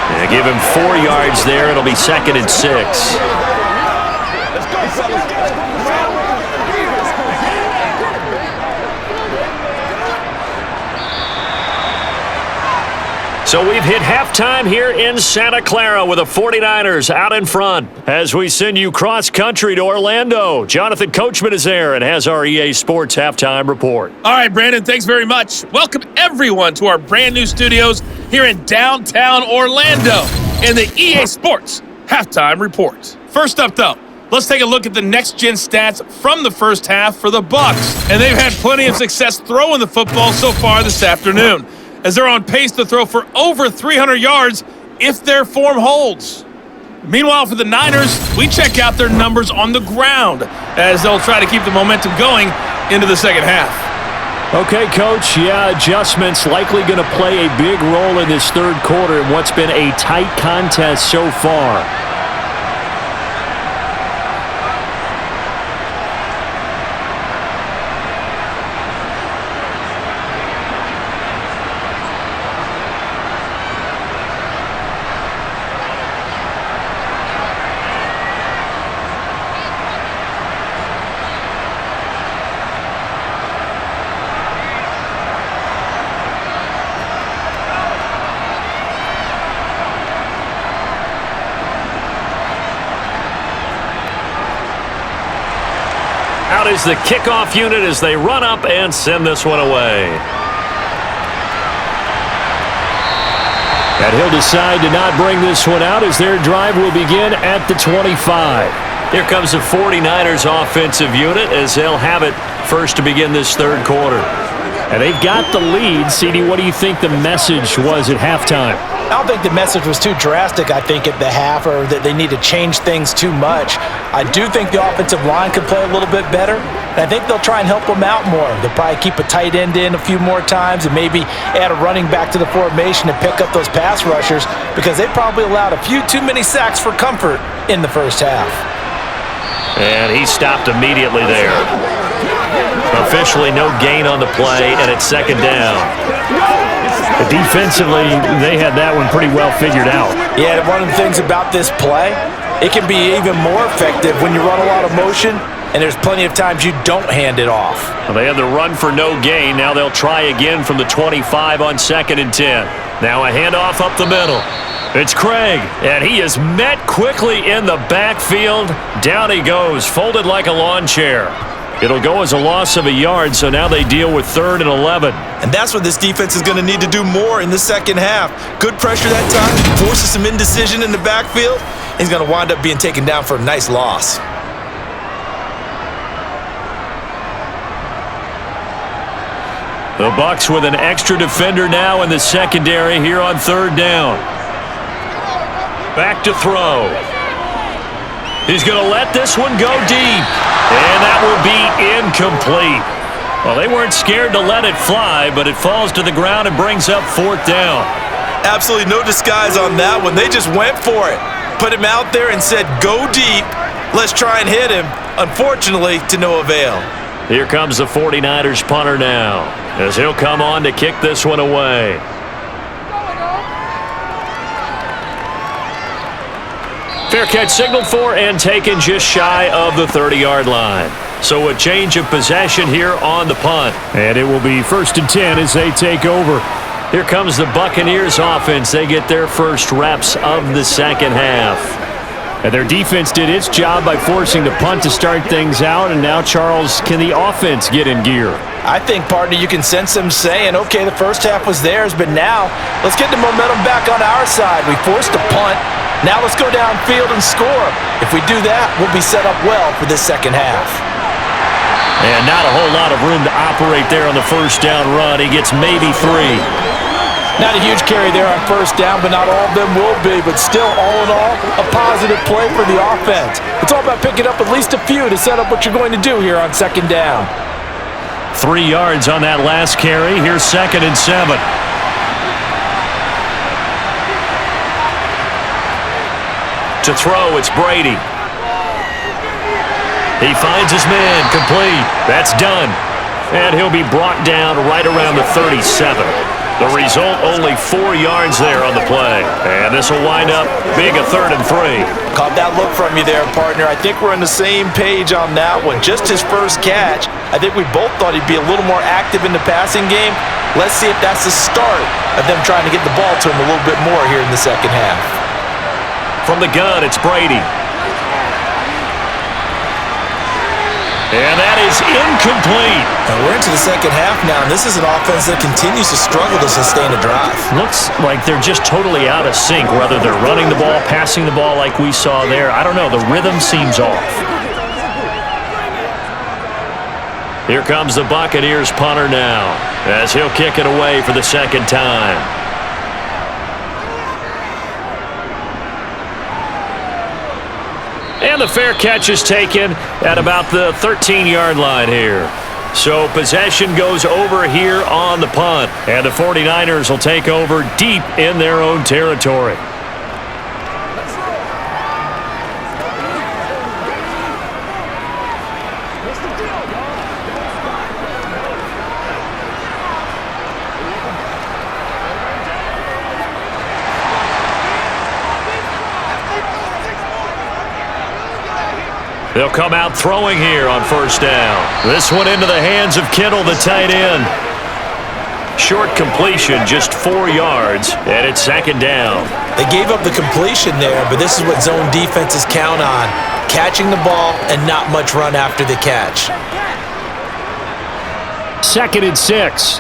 Speaker 2: And give him 4 yards there. It'll be 2nd and 6.
Speaker 5: Let's go, fellas.
Speaker 2: So we've hit halftime here in Santa Clara with the 49ers out in front as we send you cross-country to Orlando. Jonathan Coachman is there and has our EA Sports halftime report.
Speaker 6: All right, Brandon, thanks very much. Welcome, everyone, to our brand-new studios here in downtown Orlando in the EA Sports halftime report. First up, though, let's take a look at the next-gen stats from the first half for the Bucs. And they've had plenty of success throwing the football so far this afternoon, as they're on pace to throw for over 300 yards if their form holds. Meanwhile, for the Niners, we check out their numbers on the ground as they'll try to keep the momentum going into the second half.
Speaker 4: Okay, Coach, adjustments likely going to play a big role in this third quarter in what's been a tight contest so far.
Speaker 2: Out is the kickoff unit as they run up and send this one away.
Speaker 4: And he'll decide to not bring this one out as their drive will begin at the 25.
Speaker 2: Here comes the 49ers offensive unit as they'll have it first to begin this third quarter.
Speaker 4: And they've got the lead. CD, what do you think the message was at halftime?
Speaker 3: I don't think the message was too drastic, I think, at the half, or that they need to change things too much. I do think the offensive line could play a little bit better, and I think they'll try and help them out more. They'll probably keep a tight end in a few more times and maybe add a running back to the formation to pick up those pass rushers, because they probably allowed a few too many sacks for comfort in the first half.
Speaker 2: And he stopped immediately there. Officially no gain on the play, and it's second down.
Speaker 4: Defensively, they had that one pretty well figured out.
Speaker 3: Yeah, one of the things about this play, it can be even more effective when you run a lot of motion, and there's plenty of times you don't hand it off.
Speaker 2: Well, they had the run for no gain. Now they'll try again from the 25 on 2nd and 10. Now a handoff up the middle. It's Craig, and he is met quickly in the backfield. Down he goes, folded like a lawn chair. It'll go as a loss of a yard, so now they deal with 3rd and 11.
Speaker 3: And that's what this defense is going to need to do more in the second half. Good pressure that time, forces some indecision in the backfield. He's going to wind up being taken down for a nice loss.
Speaker 2: The Bucs with an extra defender now in the secondary here on 3rd down. Back to throw. He's going to let this one go deep. And that will be incomplete. Well, they weren't scared to let it fly, but it falls to the ground and brings up 4th down.
Speaker 3: Absolutely no disguise on that one. They just went for it. Put him out there and said, go deep. Let's try and hit him. Unfortunately, to no avail.
Speaker 2: Here comes the 49ers punter now, as he'll come on to kick this one away. Fair catch signaled for and taken just shy of the 30-yard line. So a change of possession here on the punt.
Speaker 4: And it will be 1st and 10 as they take over.
Speaker 2: Here comes the Buccaneers offense. They get their first reps of the second half.
Speaker 4: And their defense did its job by forcing the punt to start things out. And now, Charles, can the offense get in gear?
Speaker 3: I think, partner, you can sense them saying, okay, the first half was theirs, but now let's get the momentum back on our side. We forced a punt. Now let's go downfield and score. If we do that, we'll be set up well for this second half.
Speaker 2: And not a whole lot of room to operate there on the first down run. He gets maybe 3.
Speaker 3: Not a huge carry there on first down, but not all of them will be. But still, all in all, a positive play for the offense. It's all about picking up at least a few to set up what you're going to do here on second down.
Speaker 2: 3 yards on that last carry. Here's 2nd and 7. To throw, it's Brady. He finds his man, complete. That's done. And he'll be brought down right around the 37. The result, only 4 yards there on the play. And this will wind up being a 3rd and 3.
Speaker 3: Caught that look from you there, partner. I think we're on the same page on that one. Just his first catch. I think we both thought he'd be a little more active in the passing game. Let's see if that's the start of them trying to get the ball to him a little bit more here in the second half.
Speaker 2: From the gun, it's Brady. And that is incomplete.
Speaker 3: And we're into the second half now, and this is an offense that continues to struggle to sustain a drive.
Speaker 2: Looks like they're just totally out of sync, whether they're running the ball, passing the ball like we saw there. I don't know. The rhythm seems off. Here comes the Buccaneers punter now, as he'll kick it away for the second time. And the fair catch is taken at about the 13-yard line here. So possession goes over here on the punt. And the 49ers will take over deep in their own territory. They'll come out throwing here on first down. This one into the hands of Kittle, the tight end. Short completion, just 4 yards, and it's second down.
Speaker 3: They gave up the completion there, but this is what zone defenses count on. Catching the ball and not much run after the catch.
Speaker 4: 2nd and 6.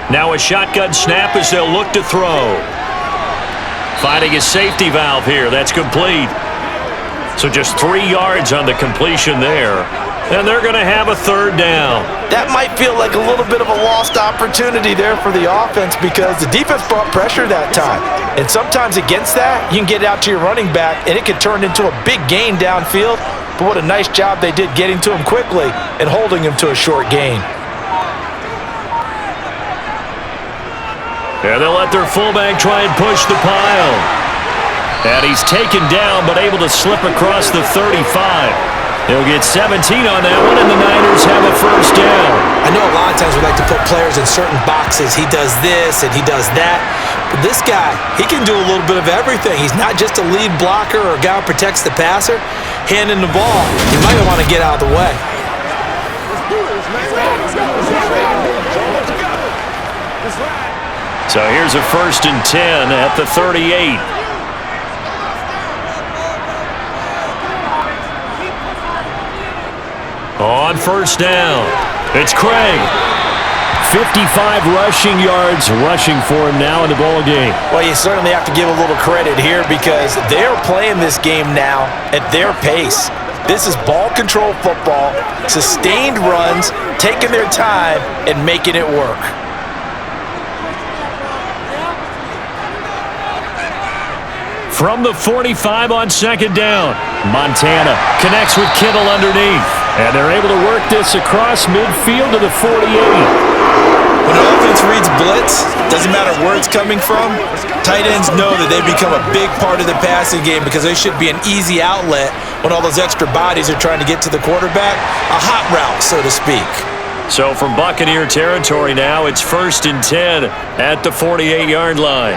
Speaker 2: Now a shotgun snap as they'll look to throw. Finding a safety valve here. That's complete. So just 3 yards on the completion there. And they're going to have a third down.
Speaker 3: That might feel like a little bit of a lost opportunity there for the offense because the defense brought pressure that time. And sometimes against that, you can get out to your running back, and it could turn into a big gain downfield. But what a nice job they did getting to him quickly and holding him to a short gain.
Speaker 2: And they'll let their fullback try and push the pile. And he's taken down but able to slip across the 35. He'll get 17 on that one, and the Niners have a first down.
Speaker 3: I know a lot of times we like to put players in certain boxes. He does this and he does that. But this guy, he can do a little bit of everything. He's not just a lead blocker or a guy who protects the passer. Handing the ball, he might want to get out of the way.
Speaker 2: So here's a 1st and 10 at the 38. On first down, it's Craig. 55 rushing yards rushing for him now in the ball game.
Speaker 3: Well, you certainly have to give a little credit here because they're playing this game now at their pace. This is ball control football, sustained runs, taking their time and making it work.
Speaker 2: From the 45 on 2nd down, Montana connects with Kittle underneath. And they're able to work this across midfield to the 48.
Speaker 3: When an offense reads blitz, doesn't matter where it's coming from, tight ends know that they become a big part of the passing game because they should be an easy outlet when all those extra bodies are trying to get to the quarterback. A hot route, so to speak.
Speaker 2: So from Buccaneer territory now, it's 1st and 10 at the 48-yard line.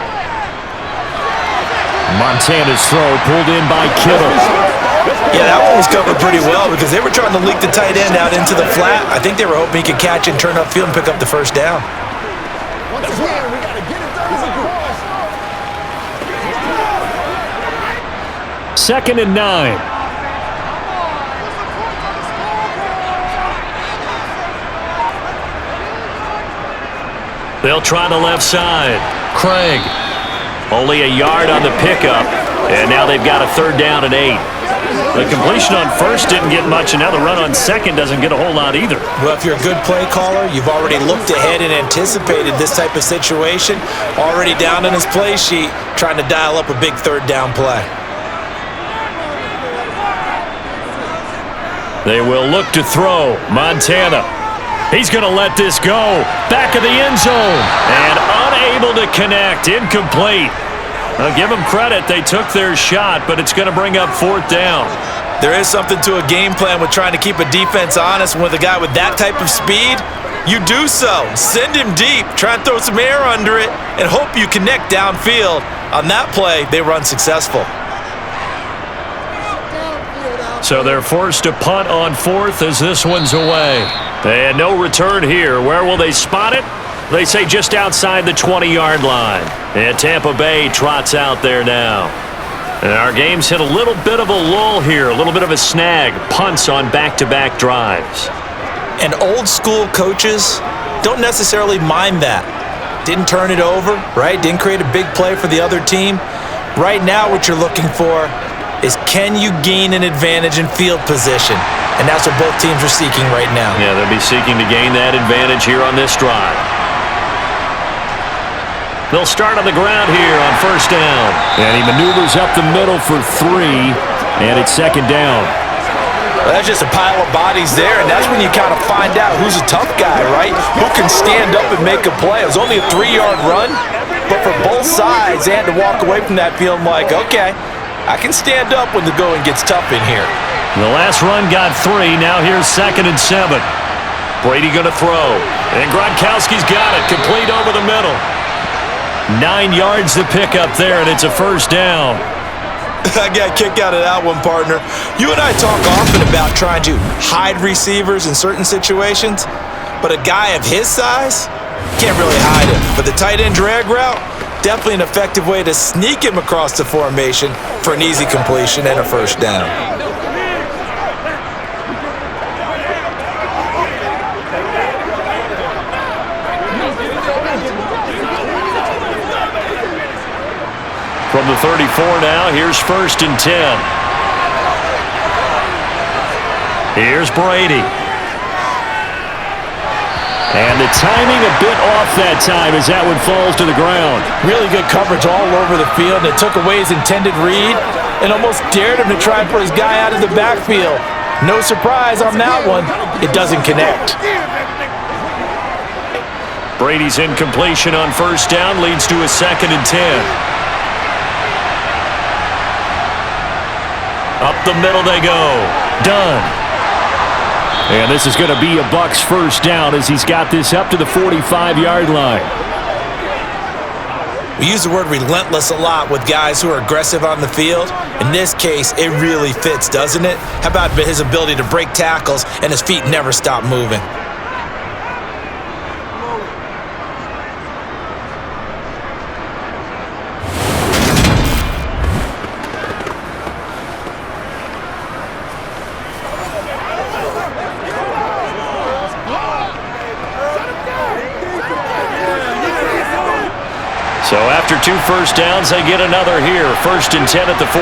Speaker 2: Montana's throw pulled in by Kittle.
Speaker 3: Yeah, that one was covered pretty well because they were trying to leak the tight end out into the flat. I think they were hoping he could catch and turn upfield and pick up the first down.
Speaker 2: Second and 9. They'll try the left side. Craig. Only a yard on the pickup, and now they've got a 3rd down and 8. The completion on 1st didn't get much, and now the run on 2nd doesn't get a whole lot either.
Speaker 3: Well, if you're a good play caller, you've already looked ahead and anticipated this type of situation, already down in his play sheet, trying to dial up a big 3rd down play.
Speaker 2: They will look to throw. Montana. He's going to let this go. Back of the end zone. And unable to connect. Incomplete. I'll give them credit. They took their shot, but it's going to bring up 4th down.
Speaker 3: There is something to a game plan with trying to keep a defense honest. With a guy with that type of speed, you do so. Send him deep. Try and throw some air under it and hope you connect downfield. On that play, they run successful.
Speaker 2: So they're forced to punt on 4th as this one's away. And no return here. Where will they spot it? They say just outside the 20-yard line. And Tampa Bay trots out there now. And our game's hit a little bit of a lull here, a little bit of a snag. Punts on back-to-back drives.
Speaker 3: And old-school coaches don't necessarily mind that. Didn't turn it over, right? Didn't create a big play for the other team. Right now what you're looking for is can you gain an advantage in field position? And that's what both teams are seeking right now.
Speaker 2: Yeah, they'll be seeking to gain that advantage here on this drive. They'll start on the ground here on 1st down.
Speaker 4: And he maneuvers up the middle for 3, and it's 2nd down.
Speaker 3: Well, that's just a pile of bodies there, and that's when you kind of find out who's a tough guy, right? Who can stand up and make a play. It was only a 3-yard run, but for both sides, they had to walk away from that feeling like, okay, I can stand up when the going gets tough in here.
Speaker 2: The last run got 3. Now here's 2nd and 7. Brady going to throw. And Gronkowski's got it. Complete over the middle. 9 yards to pick up there, and it's a 1st down.
Speaker 3: I got a kick out of that one, partner. You and I talk often about trying to hide receivers in certain situations, but a guy of his size can't really hide him. But the tight end drag route, definitely an effective way to sneak him across the formation for an easy completion and a 1st down.
Speaker 2: From the 34 now, here's 1st and 10. Here's Brady. And the timing a bit off that time as that one falls to the ground.
Speaker 3: Really good coverage all over the field. It took away his intended read and almost dared him to try and put his guy out of the backfield. No surprise on that one. It doesn't connect.
Speaker 2: Brady's incompletion on first down leads to a 2nd and 10. Up the middle they go. Done. And this is going to be a Bucs first down as he's got this up to the 45-yard line.
Speaker 3: We use the word relentless a lot with guys who are aggressive on the field. In this case, it really fits, doesn't it? How about his ability to break tackles and his feet never stop moving?
Speaker 2: So after 2 first downs, they get another here. 1st and 10 at the 45.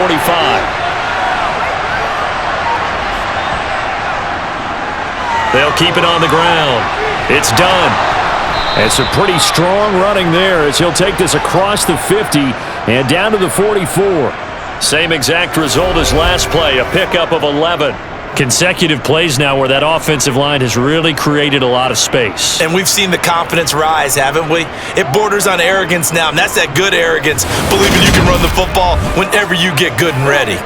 Speaker 2: They'll keep it on the ground. It's done. It's a pretty strong running there as he'll take this across the 50 and down to the 44. Same exact result as last play, a pickup of 11. Consecutive plays now where that offensive line has really created a lot of space.
Speaker 3: And we've seen the confidence rise, haven't we? It borders on arrogance now, and that's that good arrogance, believing you can run the football whenever you get good and ready.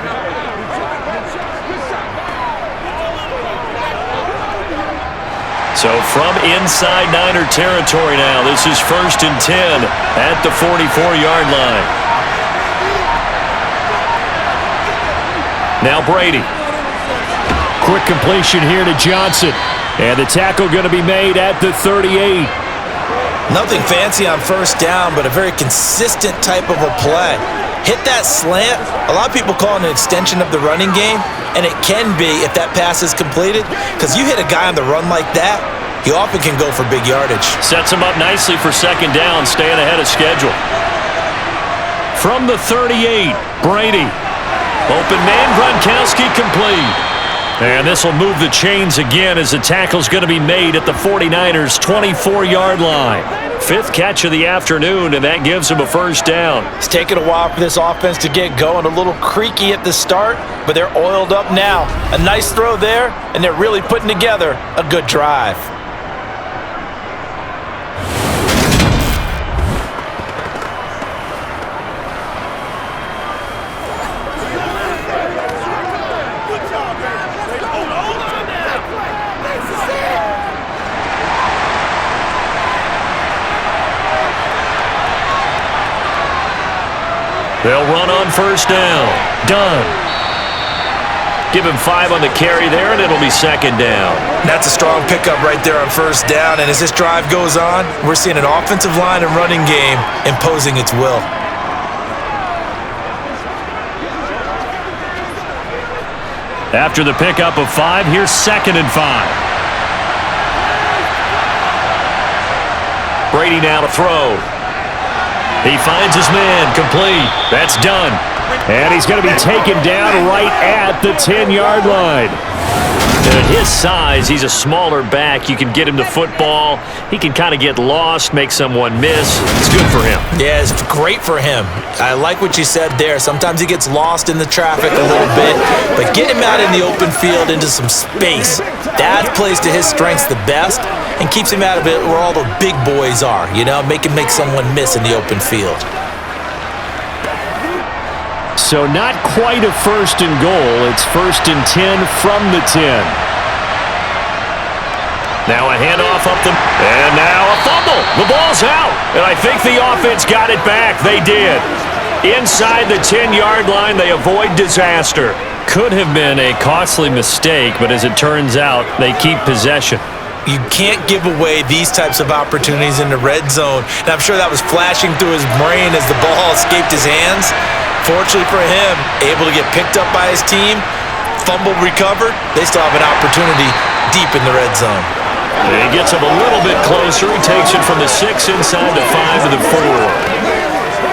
Speaker 2: So from inside Niner territory now, this is 1st and 10 at the 44-yard line. Now Brady. Quick completion here to Johnson. And the tackle going to be made at the 38.
Speaker 3: Nothing fancy on first down, but a very consistent type of a play. Hit that slant. A lot of people call it an extension of the running game, and it can be if that pass is completed, because you hit a guy on the run like that, he often can go for big yardage.
Speaker 2: Sets him up nicely for 2nd down, staying ahead of schedule. From the 38, Brady. Open man, Gronkowski complete. And this will move the chains again as the tackle's going to be made at the 49ers' 24-yard line. 5th catch of the afternoon, and that gives him a first down.
Speaker 3: It's taken a while for this offense to get going. A little creaky at the start, but they're oiled up now. A nice throw there, and they're really putting together a good drive.
Speaker 2: They'll run on first down. Done. Give him 5 on the carry there, and it'll be 2nd down.
Speaker 3: That's a strong pickup right there on first down, and as this drive goes on, we're seeing an offensive line and running game imposing its will.
Speaker 2: After the pickup of 5, here's 2nd and 5. Brady now to throw. He finds his man, complete. That's done. And he's going to be taken down right at the 10-yard line. And at his size, he's a smaller back. You can get him the football. He can kind of get lost, make someone miss. It's good for him.
Speaker 3: Yeah, it's great for him. I like what you said there. Sometimes he gets lost in the traffic a little bit, but get him out in the open field into some space. That plays to his strengths the best and keeps him out of it where all the big boys are, you know, make someone miss in the open field.
Speaker 2: So not quite a 1st and goal. It's 1st and 10 from the 10. Now a handoff up the... And now a fumble. The ball's out. And I think the offense got it back. They did. Inside the 10-yard line, they avoid disaster. Could have been a costly mistake, but as it turns out, they keep possession.
Speaker 3: You can't give away these types of opportunities in the red zone. And I'm sure that was flashing through his brain as the ball escaped his hands. Fortunately for him, able to get picked up by his team, fumble recovered, they still have an opportunity deep in the red zone.
Speaker 2: And he gets him a little bit closer. He takes it from the 6 inside the 5 to the 4.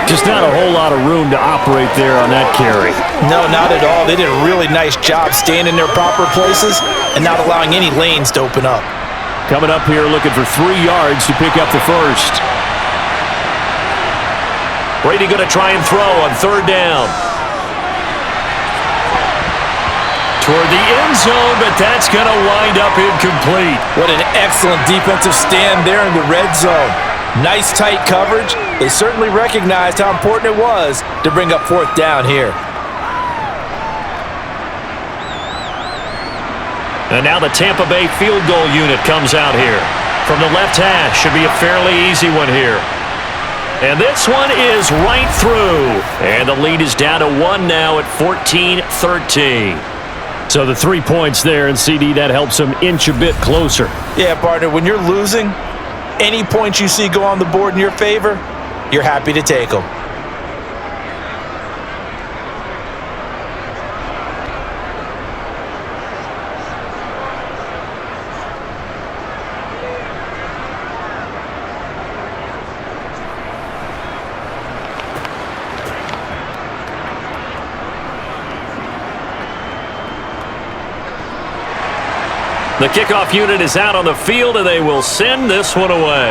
Speaker 4: Just not a whole lot of room to operate there on that carry.
Speaker 3: No, not at all. They did a really nice job staying in their proper places and not allowing any lanes to open up.
Speaker 4: Coming up here looking for 3 yards to pick up the first.
Speaker 2: Brady going to try and throw on 3rd down. Toward the end zone, but that's going to wind up incomplete.
Speaker 3: What an excellent defensive stand there in the red zone. Nice tight coverage. They certainly recognized how important it was to bring up 4th down here.
Speaker 2: And now the Tampa Bay field goal unit comes out here. From the left hash, should be a fairly easy one here. And this one is right through. And the lead is down to 1 now at 14-13.
Speaker 4: So the 3 points there, and CD, that helps them inch a bit closer.
Speaker 3: Yeah, partner, when you're losing, any points you see go on the board in your favor, you're happy to take them.
Speaker 2: The kickoff unit is out on the field, and they will send this one away.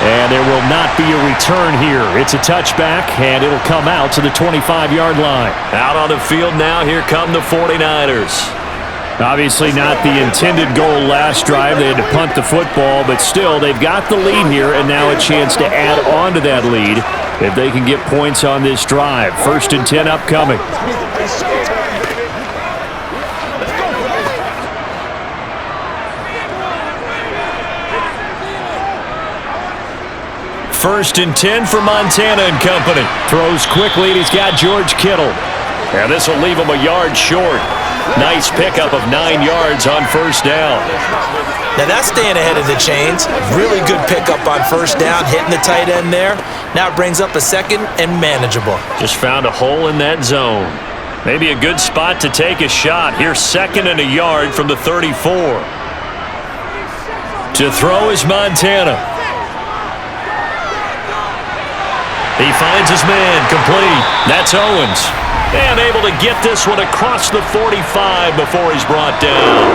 Speaker 4: And there will not be a return here. It's a touchback, and it'll come out to the 25-yard line.
Speaker 2: Out on the field now, here come the 49ers.
Speaker 4: Obviously not the intended goal last drive. They had to punt the football, but still, they've got the lead here, and now a chance to add on to that lead if they can get points on this drive. 1st and 10 upcoming.
Speaker 2: First and 10 for Montana and company.
Speaker 4: Throws quickly, and he's got George Kittle.
Speaker 2: And this will leave him a yard short. Nice pickup of 9 yards on 1st down.
Speaker 3: Now that's staying ahead of the chains. Really good pickup on 1st down, hitting the tight end there. Now it brings up a 2nd and manageable.
Speaker 2: Just found a hole in that zone. Maybe a good spot to take a shot. Here's 2nd and a yard from the 34. To throw is Montana. He finds his man, complete. That's Owens. And able to get this one across the 45 before he's brought down.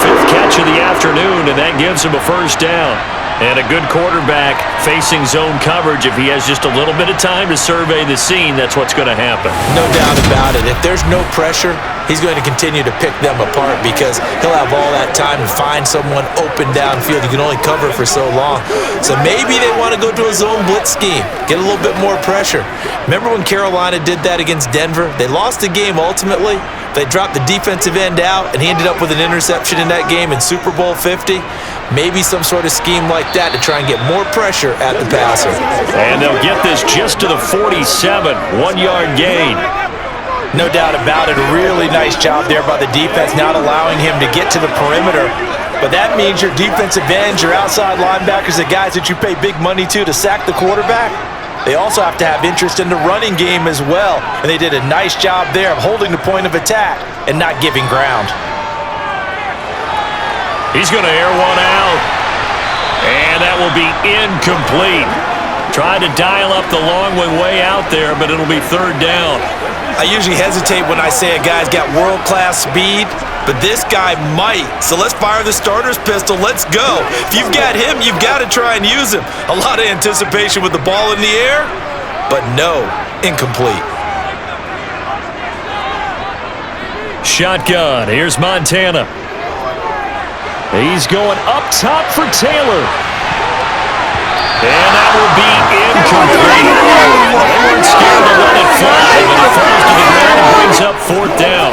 Speaker 2: 5th catch of the afternoon, and that gives him a 1st down. And a good quarterback facing zone coverage. If he has just a little bit of time to survey the scene, that's what's going to happen.
Speaker 3: No doubt about it. If there's no pressure, he's going to continue to pick them apart because he'll have all that time to find someone open downfield. You can only cover for so long. So maybe they want to go to a zone blitz scheme, get a little bit more pressure. Remember when Carolina did that against Denver? They lost the game ultimately. They dropped the defensive end out, and he ended up with an interception in that game in Super Bowl 50. Maybe some sort of scheme like that to try and get more pressure at the passer.
Speaker 2: And they'll get this just to the 47, 1-yard gain.
Speaker 3: No doubt about it. A really nice job there by the defense, not allowing him to get to the perimeter. But that means your defensive ends, your outside linebackers, the guys that you pay big money to sack the quarterback, they also have to have interest in the running game as well. And they did a nice job there of holding the point of attack and not giving ground.
Speaker 2: He's going to air one out. And that will be incomplete. Tried to dial up the long way out there, but it'll be 3rd down.
Speaker 3: I usually hesitate when I say a guy's got world-class speed, but this guy might. So let's fire the starter's pistol. Let's go. If you've got him, you've got to try and use him. A lot of anticipation with the ball in the air, but no, incomplete.
Speaker 2: Shotgun. Here's Montana. He's going up top for Taylor. And that will be incomplete. They weren't scared to let it fly, but it falls to the ground and brings up 4th down.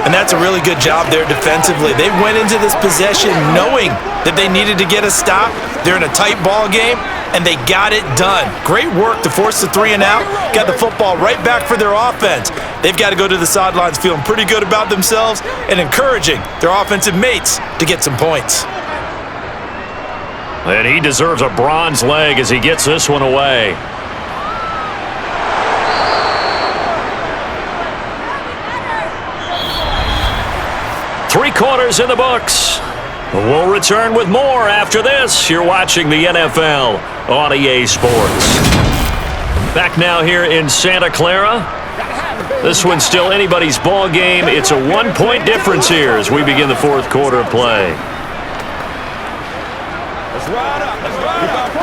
Speaker 3: And that's a really good job there defensively. They went into this possession knowing that they needed to get a stop. They're in a tight ball game, and they got it done. Great work to force the 3 and out. Got the football right back for their offense. They've got to go to the sidelines feeling pretty good about themselves and encouraging their offensive mates to get some points.
Speaker 2: And he deserves a bronze leg as he gets this one away. Three quarters in the books. We'll return with more after this. You're watching the NFL on EA Sports. Back now here in Santa Clara. This one's still anybody's ball game. It's a 1-point difference here as we begin the fourth quarter of play.
Speaker 5: Let's ride up. Let's ride up.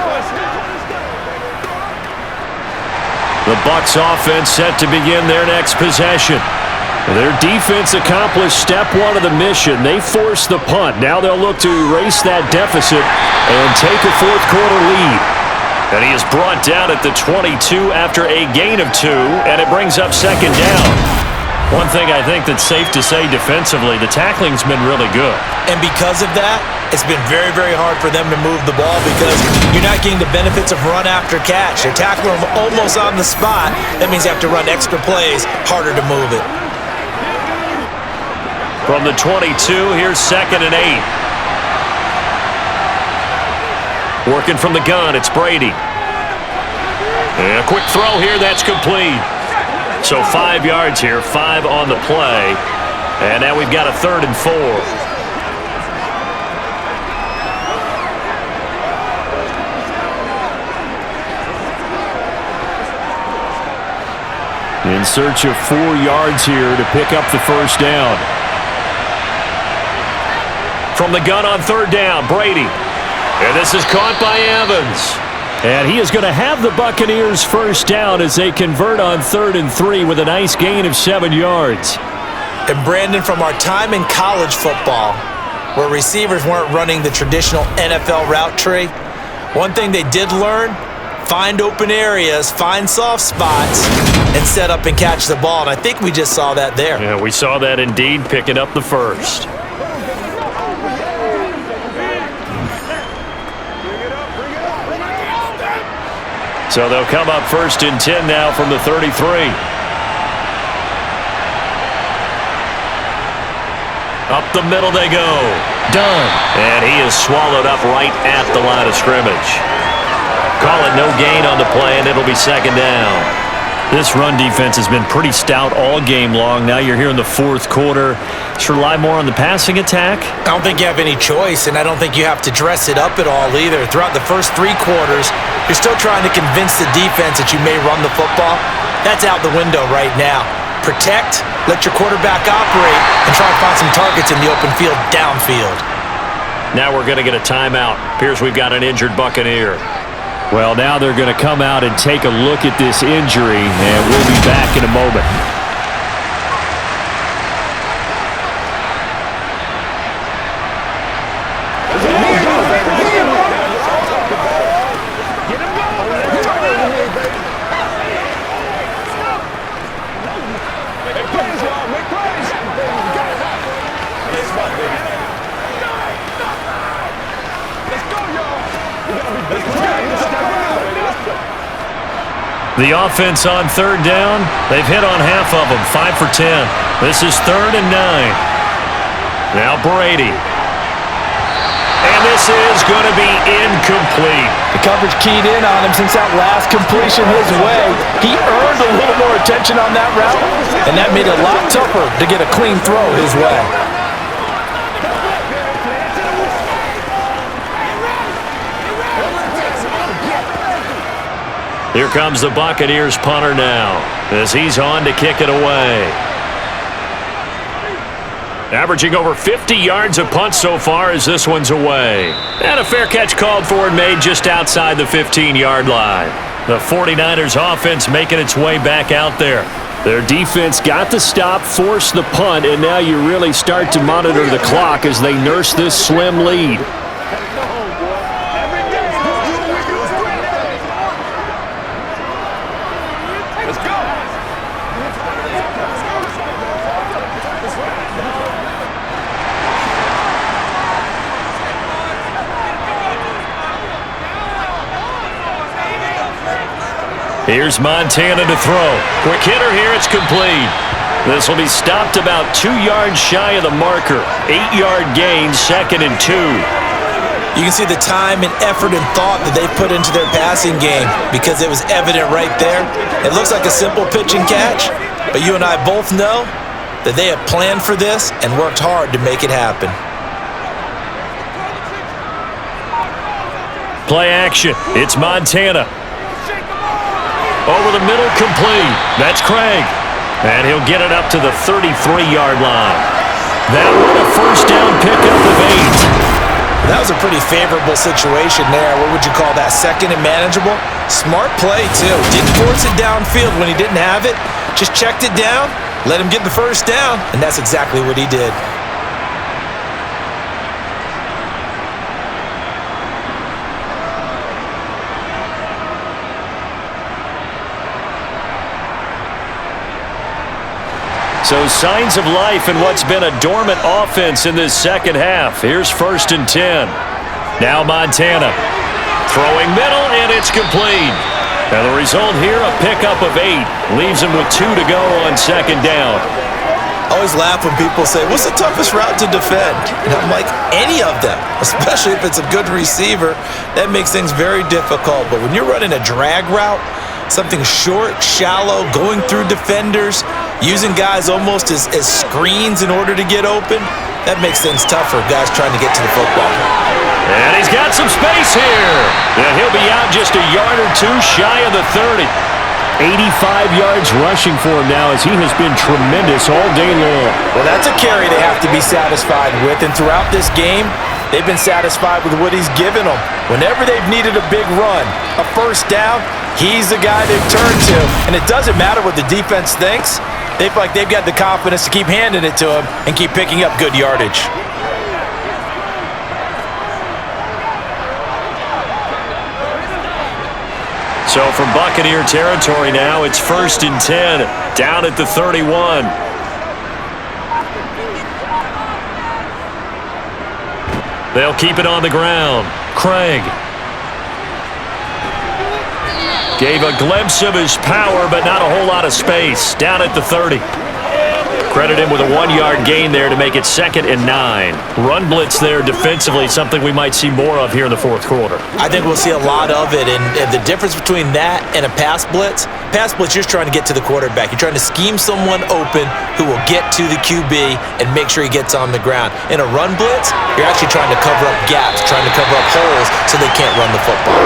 Speaker 2: The Bucs offense set to begin their next possession. Their defense accomplished step one of the mission. They forced the punt. Now they'll look to erase that deficit and take a fourth quarter lead. And he is brought down at the 22 after a gain of 2, and it brings up second down. One thing I think that's safe to say defensively, the tackling's been really good.
Speaker 3: And because of that, it's been very, very hard for them to move the ball because you're not getting the benefits of run after catch. They're tackling them almost on the spot. That means you have to run extra plays, harder to move it.
Speaker 2: From the 22, here's 2nd and 8. Working from the gun, it's Brady. And a quick throw here, that's complete. So 5 yards here, 5 on the play. And now we've got a 3rd and 4.
Speaker 4: In search of 4 yards here to pick up the first down.
Speaker 2: From the gun on 3rd down, Brady. And this is caught by Evans.
Speaker 4: And he is going to have the Buccaneers first down as they convert on 3rd and 3 with a nice gain of 7 yards.
Speaker 3: And Brandon, from our time in college football, where receivers weren't running the traditional NFL route tree, one thing they did learn, find open areas, find soft spots, and set up and catch the ball. And I think we just saw that there.
Speaker 2: Yeah, we saw that indeed, picking up the first. So they'll come up 1st and 10 now from the 33. Up the middle they go. Done. And he is swallowed up right at the line of scrimmage. Call it no gain on the play, and it'll be 2nd down.
Speaker 4: This run defense has been pretty stout all game long. Now you're here in the fourth quarter. Should rely more on the passing attack?
Speaker 3: I don't think you have any choice, and I don't think you have to dress it up at all either. Throughout the first 3 quarters, you're still trying to convince the defense that you may run the football. That's out the window right now. Protect, let your quarterback operate, and try to find some targets in the open field downfield.
Speaker 2: Now we're going to get a timeout. Appears we've got an injured Buccaneer.
Speaker 4: Well, now they're going to come out and take a look at this injury, and we'll be back in a moment.
Speaker 2: The offense on 3rd down, they've hit on half of them, 5 for 10. This is 3rd and 9. Now Brady. And this is going to be incomplete.
Speaker 3: The coverage keyed in on him since that last completion his way. He earned a little more attention on that route, and that made it a lot tougher to get a clean throw his way.
Speaker 2: Here comes the Buccaneers punter now as he's on to kick it away. Averaging over 50 yards a punt so far as this one's away. And a fair catch called for and made just outside the 15-yard line. The 49ers offense making its way back out there.
Speaker 4: Their defense got the stop, forced the punt, and now you really start to monitor the clock as they nurse this slim lead.
Speaker 2: Here's Montana to throw. Quick hitter here, it's complete. This will be stopped about 2 yards shy of the marker. 8-yard gain, 2nd and 2.
Speaker 3: You can see the time and effort and thought that they put into their passing game because it was evident right there. It looks like a simple pitch and catch, but you and I both know that they have planned for this and worked hard to make it happen.
Speaker 4: Play action. It's Montana. Over the middle, complete. That's Craig. And he'll get it up to the 33-yard line. That one a first down pickup of 8.
Speaker 3: That was a pretty favorable situation there. What would you call that? Second and manageable? Smart play, too. Didn't force it downfield when he didn't have it. Just checked it down, let him get the first down, and that's exactly what he did.
Speaker 4: So signs of life in what's been a dormant offense in this second half. Here's 1st and 10. Now Montana. Throwing middle, and it's complete. And the result here, a pickup of 8. Leaves him with 2 to go on 2nd down.
Speaker 3: I always laugh when people say, what's the toughest route to defend? And I'm like, any of them, especially if it's a good receiver. That makes things very difficult. But when you're running a drag route, something short, shallow, going through defenders, using guys almost as screens in order to get open, that makes things tougher, guys trying to get to the football.
Speaker 4: And he's got some space here. And he'll be out just a yard or 2 shy of the 30. 85 yards rushing for him now as he has been tremendous all day long.
Speaker 3: Well, that's a carry they have to be satisfied with. And throughout this game, they've been satisfied with what he's given them. Whenever they've needed a big run, a first down, he's the guy they've turned to. And it doesn't matter what the defense thinks. They feel like they've got the confidence to keep handing it to him and keep picking up good yardage.
Speaker 4: So from Buccaneer territory now, it's 1st and 10, down at the 31. They'll keep it on the ground. Craig. Gave a glimpse of his power, but not a whole lot of space. Down at the 30. Credit him with a 1-yard gain there to make it 2nd and 9. Run blitz there defensively, something we might see more of here in the 4th quarter.
Speaker 3: I think we'll see a lot of it, and the difference between that and a pass blitz, you're just trying to get to the quarterback. You're trying to scheme someone open who will get to the QB and make sure he gets on the ground. In a run blitz, you're actually trying to cover up gaps, trying to cover up holes so they can't run the football.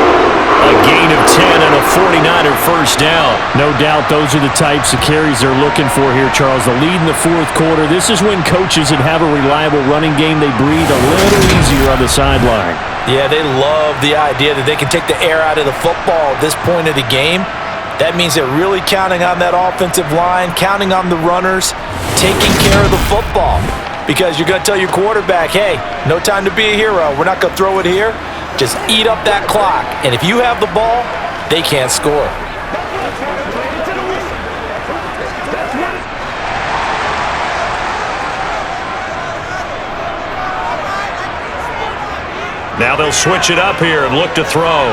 Speaker 4: A gain of 10 and a 49er first down.
Speaker 2: No doubt those are the types of carries they're looking for here, Charles. The lead in the 4th quarter. This is when coaches that have a reliable running game, they breathe a little easier on the sideline.
Speaker 3: Yeah, they love the idea that they can take the air out of the football at this point of the game. That means they're really counting on that offensive line, counting on the runners, taking care of the football. Because you're going to tell your quarterback, hey, no time to be a hero. We're not going to throw it here. Just eat up that clock. And if you have the ball, they can't score.
Speaker 4: Now they'll switch it up here and look to throw.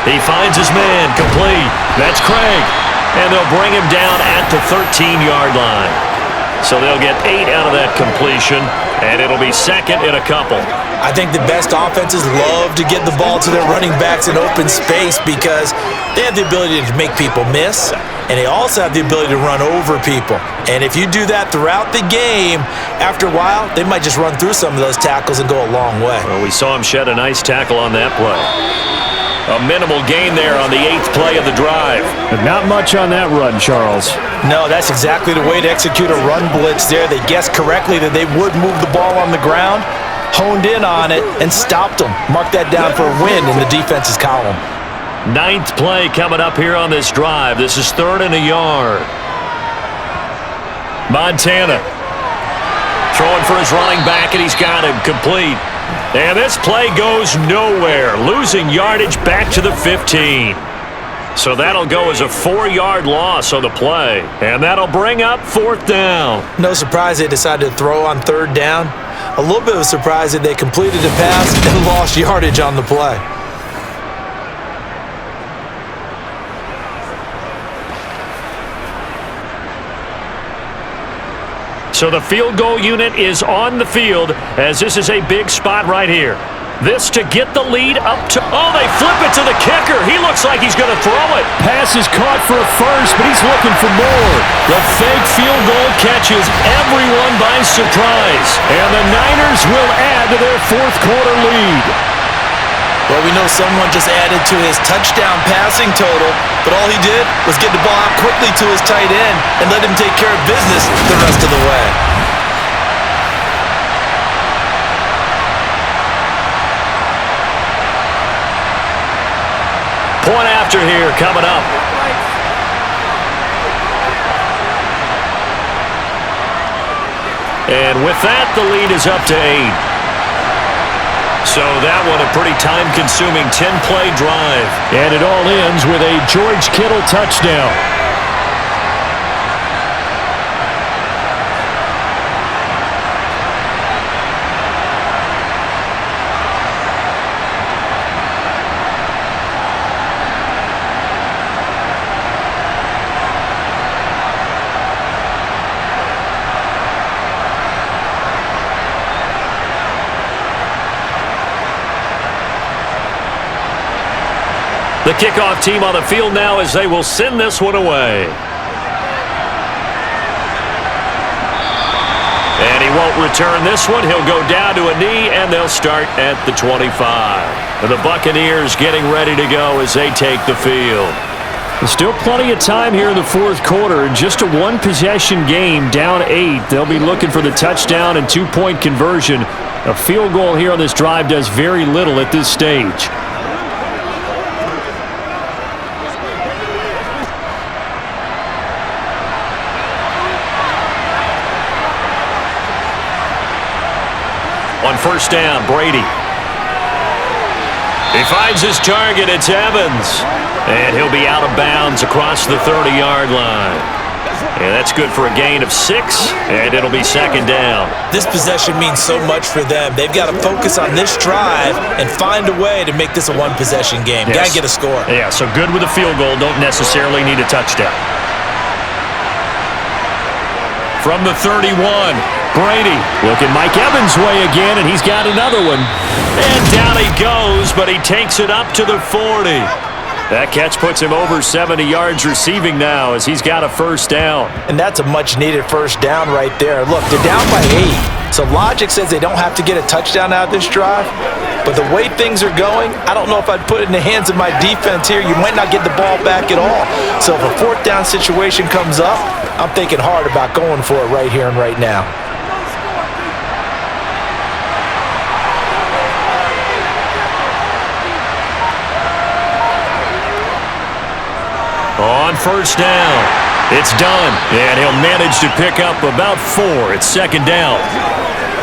Speaker 4: He finds his man, complete. That's Craig. And they'll bring him down at the 13-yard line. So they'll get 8 out of that completion, and it'll be 2nd and a couple.
Speaker 3: I think the best offenses love to get the ball to their running backs in open space because they have the ability to make people miss, and they also have the ability to run over people. And if you do that throughout the game, after a while, they might just run through some of those tackles and go a long way.
Speaker 4: Well, we saw him shed a nice tackle on that play. A minimal gain there on the 8th play of the drive.
Speaker 2: But not much on that run, Charles.
Speaker 3: No, that's exactly the way to execute a run blitz there. They guessed correctly that they would move the ball on the ground, honed in on it, and stopped them. Mark that down for a win in the defense's column.
Speaker 4: 9th play coming up here on this drive. This is 3rd and a yard. Montana throwing for his running back, and he's got him complete. And this play goes nowhere, losing yardage back to the 15. So that'll go as a 4-yard loss on the play, and that'll bring up 4th down.
Speaker 3: No surprise they decided to throw on 3rd down. A little bit of a surprise that they completed a pass and lost yardage on the play.
Speaker 4: So the field goal unit is on the field as this is a big spot right here. This to get the lead up to... Oh, they flip it to the kicker. He looks like he's going to throw it.
Speaker 2: Pass is caught for a first, but he's looking for more.
Speaker 4: The fake field goal catches everyone by surprise. And the Niners will add to their 4th quarter lead.
Speaker 3: Well, we know someone just added to his touchdown passing total, but all he did was get the ball out quickly to his tight end and let him take care of business the rest of the way.
Speaker 2: Point after here coming up. And with that, the lead is up to 8. So that one a pretty time-consuming 10-play drive.
Speaker 4: And it all ends with a George Kittle touchdown.
Speaker 2: The kickoff team on the field now as they will send this one away. And he won't return this one. He'll go down to a knee, and they'll start at the 25. The Buccaneers getting ready to go as they take the field.
Speaker 4: There's still plenty of time here in the fourth quarter. Just a one-possession game, down 8. They'll be looking for the touchdown and two-point conversion. A field goal here on this drive does very little at this stage.
Speaker 2: On first down, Brady. He finds his target. It's Evans. And he'll be out of bounds across the 30-yard line. And that's good for a gain of 6, and it'll be second down.
Speaker 3: This possession means so much for them. They've got to focus on this drive and find a way to make this a one-possession game.
Speaker 2: Yes.
Speaker 3: Got to get a score.
Speaker 2: Yeah, so good with a field goal. Don't necessarily need a touchdown. From the 31, Brady looking Mike Evans' way again, and he's got another one. And down he goes, but he takes it up to the 40. That catch puts him over 70 yards receiving now as he's got a first down.
Speaker 3: And that's a much-needed first down right there. Look, they're down by 8, so logic says they don't have to get a touchdown out of this drive. But the way things are going, I don't know if I'd put it in the hands of my defense here. You might not get the ball back at all. So if a fourth down situation comes up, I'm thinking hard about going for it right here and right now.
Speaker 2: On first down, it's done, and he'll manage to pick up about 4. It's second down.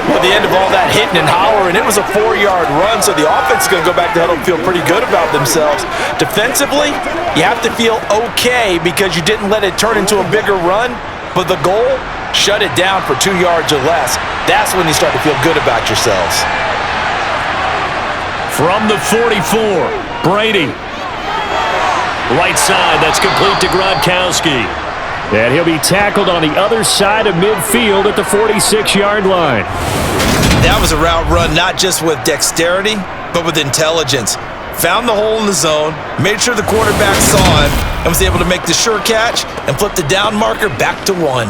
Speaker 3: Well, at the end of all that hitting and hollering, it was a 4-yard run, so the offense is going to go back to huddle and feel pretty good about themselves. Defensively, you have to feel okay because you didn't let it turn into a bigger run, but the goal, shut it down for 2 yards or less. That's when you start to feel good about yourselves.
Speaker 2: From the 44, Brady. Right side, that's complete to Gronkowski.
Speaker 4: And he'll be tackled on the other side of midfield at the 46-yard line.
Speaker 3: That was a route run not just with dexterity, but with intelligence. Found the hole in the zone, made sure the quarterback saw it, and was able to make the sure catch and flip the down marker back to 1.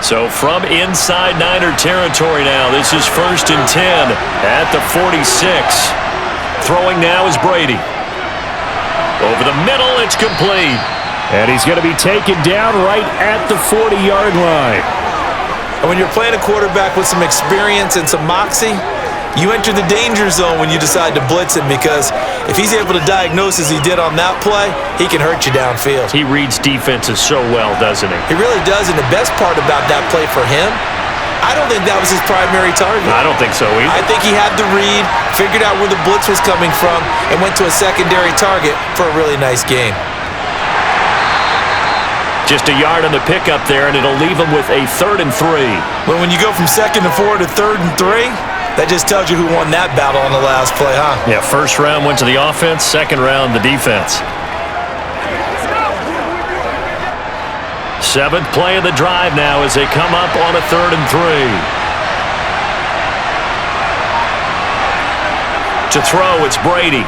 Speaker 2: So from inside Niner territory now, this is 1st and 10 at the 46. Throwing now is Brady. Over the middle, it's complete.
Speaker 4: And he's going to be taken down right at the 40-yard line.
Speaker 3: And when you're playing a quarterback with some experience and some moxie, you enter the danger zone when you decide to blitz him, because if he's able to diagnose as he did on that play, he can hurt you downfield.
Speaker 2: He reads defenses so well, doesn't he?
Speaker 3: He really does, and the best part about that play for him, I don't think that was his primary target.
Speaker 2: I don't think so either.
Speaker 3: I think he had the read, figured out where the blitz was coming from, and went to a secondary target for a really nice game.
Speaker 2: Just a yard on the pickup there, and it'll leave him with a 3rd and 3.
Speaker 3: But when you go from 2nd and 4 to 3rd and 3, that just tells you who won that battle on the last play, huh?
Speaker 2: Yeah, first round went to the offense, second round the defense. 7th play of the drive now as they come up on a 3rd and 3. To throw, it's Brady.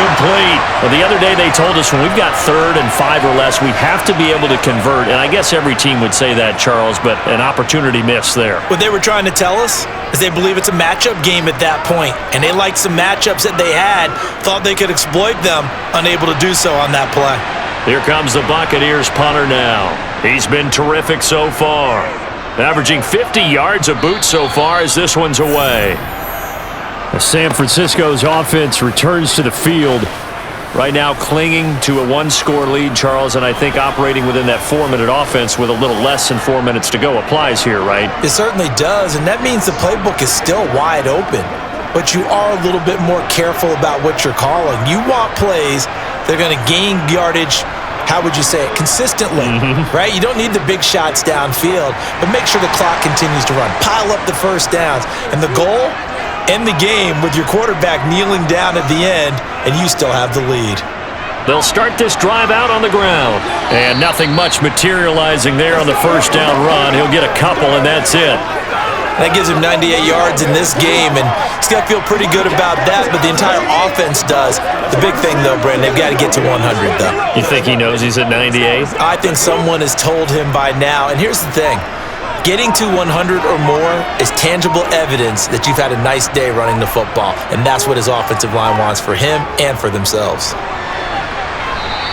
Speaker 2: incomplete. Well, the other day they told us when we've got 3rd and 5 or less, we have to be able to convert. And I guess every team would say that, Charles, but an opportunity missed there.
Speaker 3: What they were trying to tell us is they believe it's a matchup game at that point, and they liked some matchups that they had, thought they could exploit them, unable to do so on that play.
Speaker 2: Here comes the Buccaneers punter now. He's been terrific so far. Averaging 50 yards a boot so far as this one's away.
Speaker 4: San Francisco's offense returns to the field. Right now clinging to a 1-score lead, Charles, and I think operating within that 4-minute offense with a little less than 4 minutes to go applies here, right?
Speaker 3: It certainly does, and that means the playbook is still wide open. But you are a little bit more careful about what you're calling. You want plays that are going to gain yardage, how would you say it, consistently, right? You don't need the big shots downfield, but make sure the clock continues to run. Pile up the first downs, and the goal, end the game with your quarterback kneeling down at the end, and you still have the lead.
Speaker 2: They'll start this drive out on the ground.
Speaker 4: And nothing much materializing there on the first down run. He'll get a couple, and that's it.
Speaker 3: That gives him 98 yards in this game, and he's got to feel pretty good about that, but the entire offense does. The big thing, though, Brandon, they've got to get to 100, though.
Speaker 2: You think he knows he's at 98?
Speaker 3: I think someone has told him by now, and here's the thing. Getting to 100 or more is tangible evidence that you've had a nice day running the football, and that's what his offensive line wants for him and for themselves.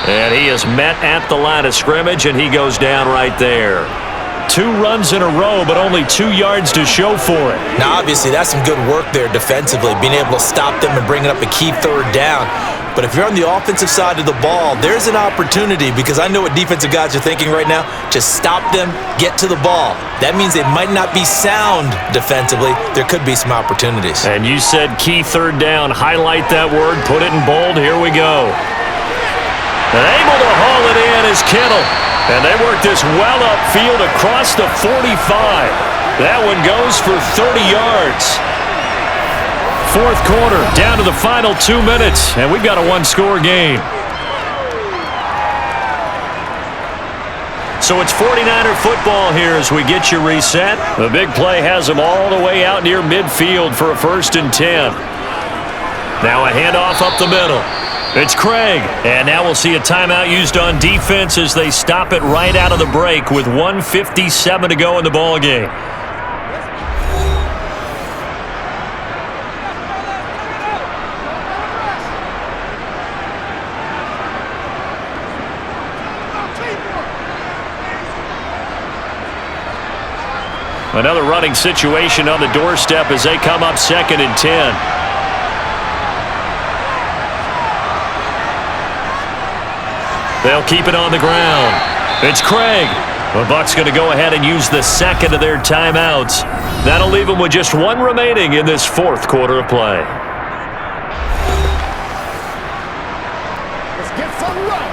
Speaker 2: And he is met at the line of scrimmage, and he goes down right there. 2 runs in a row, but only 2 yards to show for it.
Speaker 3: Now, obviously, that's some good work there defensively, being able to stop them and bring it up a key 3rd down. But if you're on the offensive side of the ball, there's an opportunity, because I know what defensive guys are thinking right now. Just stop them, get to the ball. That means they might not be sound defensively. There could be some opportunities.
Speaker 2: And you said key 3rd down. Highlight that word. Put it in bold. Here we go. And able to haul it in is Kittle. And they work this well upfield across the 45. That one goes for 30 yards. 4th quarter, down to the final 2 minutes, and we've got a 1-score game. So it's 49er football here as we get you reset. The big play has them all the way out near midfield for a 1st and 10. Now a handoff up the middle. It's Craig, and now we'll see a timeout used on defense as they stop it right out of the break with 1:57 to go in the ball game. Another running situation on the doorstep as they come up 2nd and 10. They'll keep it on the ground. It's Craig. The Bucs going to go ahead and use the 2nd of their timeouts. That'll leave them with just 1 remaining in this 4th quarter of play.
Speaker 5: Let's get some right.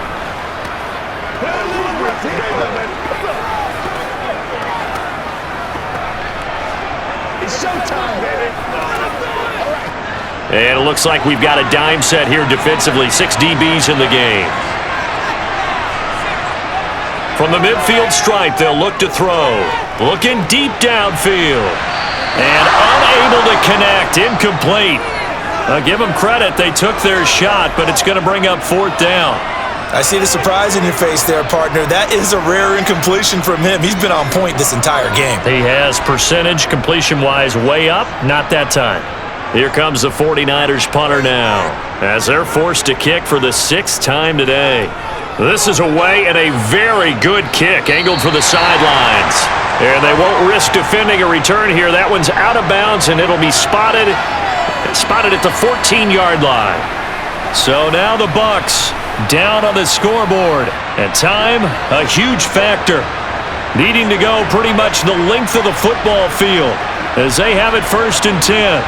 Speaker 5: Put a little grip together, baby. It's showtime, baby. All right.
Speaker 2: And it looks like we've got a dime set here defensively. 6 DBs in the game. From the midfield stripe, they'll look to throw. Looking deep downfield. And unable to connect. Incomplete. Give them credit. They took their shot, but it's going to bring up 4th down.
Speaker 3: I see the surprise in your face there, partner. That is a rare incompletion from him. He's been on point this entire game.
Speaker 2: He has percentage completion-wise way up. Not that time. Here comes the 49ers punter now as they're forced to kick for the 6th time today. This is away and a very good kick angled for the sidelines. And they won't risk defending a return here. That one's out of bounds, and it'll be spotted at the 14-yard line. So now the Bucs down on the scoreboard. And time, a huge factor. Needing to go pretty much the length of the football field as they have it 1st and 10.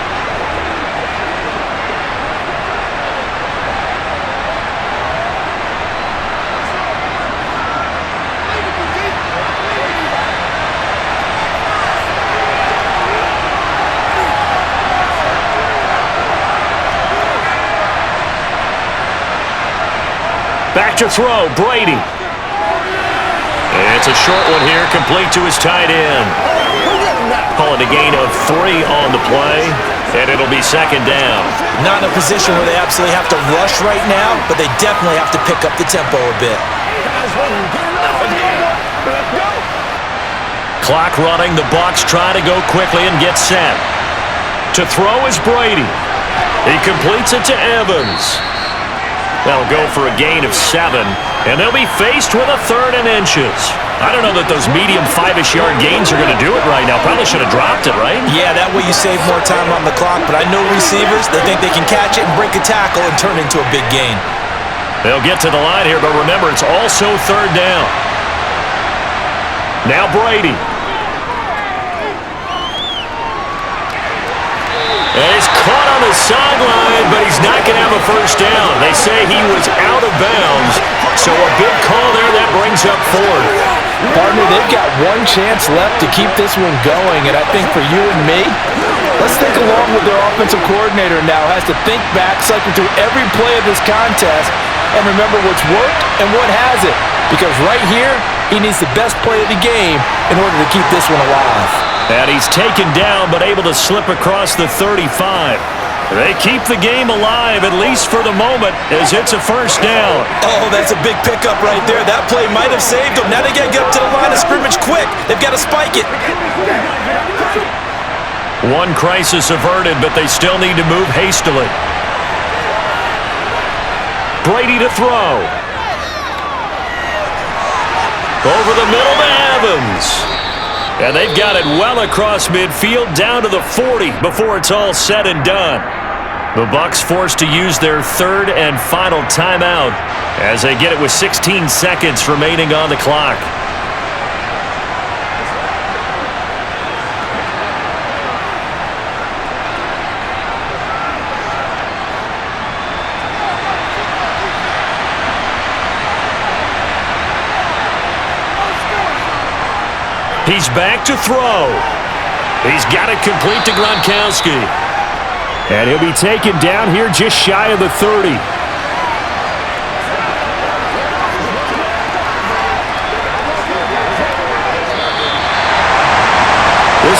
Speaker 2: Back to throw, Brady. It's a short one here, complete to his tight end. Call it a gain of 3 on the play. And it'll be second down.
Speaker 3: Not in a position where they absolutely have to rush right now, but they definitely have to pick up the tempo a bit.
Speaker 2: Clock running. The Bucs try to go quickly and get set. To throw is Brady. He completes it to Evans. They'll go for a gain of 7, and they'll be faced with a 3rd and inches. I don't know that those medium 5-ish yard gains are going to do it right now. Probably should have dropped it, right?
Speaker 3: Yeah, that way you save more time on the clock, but I know receivers, they think they can catch it and break a tackle and turn into a big gain.
Speaker 2: They'll get to the line here, but remember, it's also 3rd down. Now Brady. And he's caught on the sideline, but he's not going to have a first down. They say he was out of bounds, so a big call there. That brings up 4th.
Speaker 3: Partner, they've got one chance left to keep this one going, and I think for you and me, let's think along with their offensive coordinator now. Has to think back, cycle through every play of this contest, and remember what's worked and what hasn't. Because right here, he needs the best play of the game in order to keep this one alive.
Speaker 2: And he's taken down, but able to slip across the 35. They keep the game alive, at least for the moment, as it's a first down.
Speaker 3: Oh, that's a big pickup right there. That play might have saved them. Now they got to get up to the line of scrimmage quick. They've got to spike it.
Speaker 2: One crisis averted, but they still need to move hastily. Brady to throw. Over the middle to Evans. And they've got it well across midfield down to the 40 before it's all said and done. The Bucs forced to use their 3rd and final timeout as they get it with 16 seconds remaining on the clock. He's back to throw. He's got it complete to Gronkowski. And he'll be taken down here just shy of the 30. This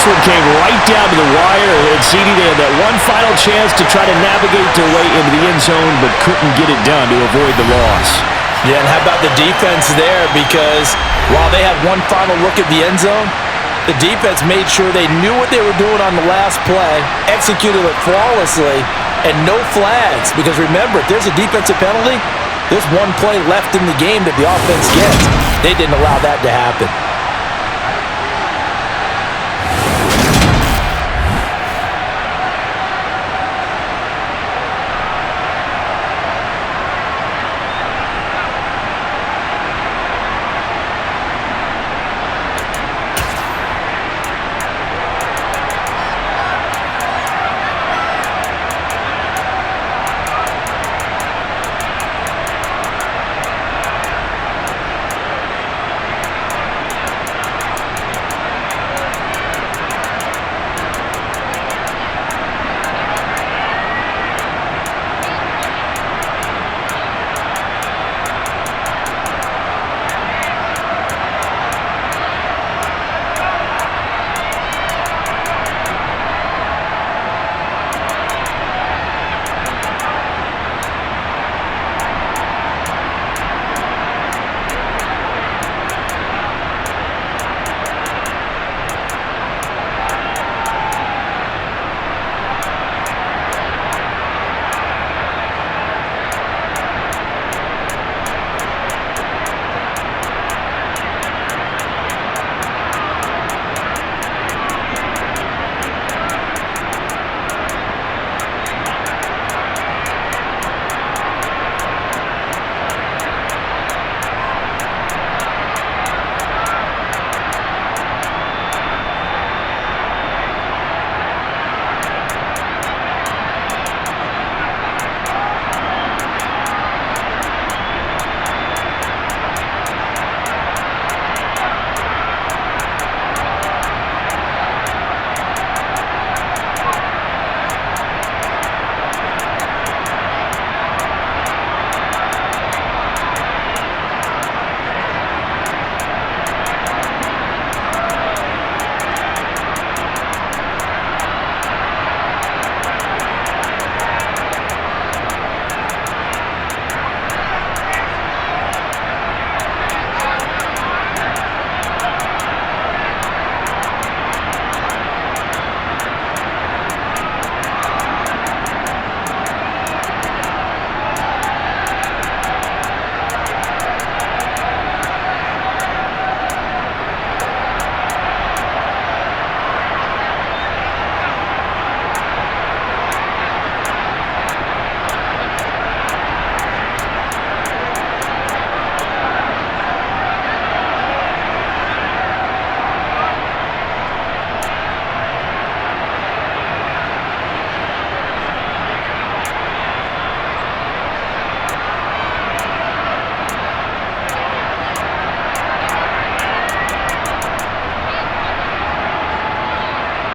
Speaker 2: one came right down to the wire, and CD, they had that one final chance to try to navigate their way into the end zone, but couldn't get it done to avoid the loss.
Speaker 3: Yeah, and how about the defense there? Because while they had one final look at the end zone, the defense made sure they knew what they were doing on the last play, executed it flawlessly, and no flags. Because remember, if there's a defensive penalty, there's one play left in the game that the offense gets. They didn't allow that to happen.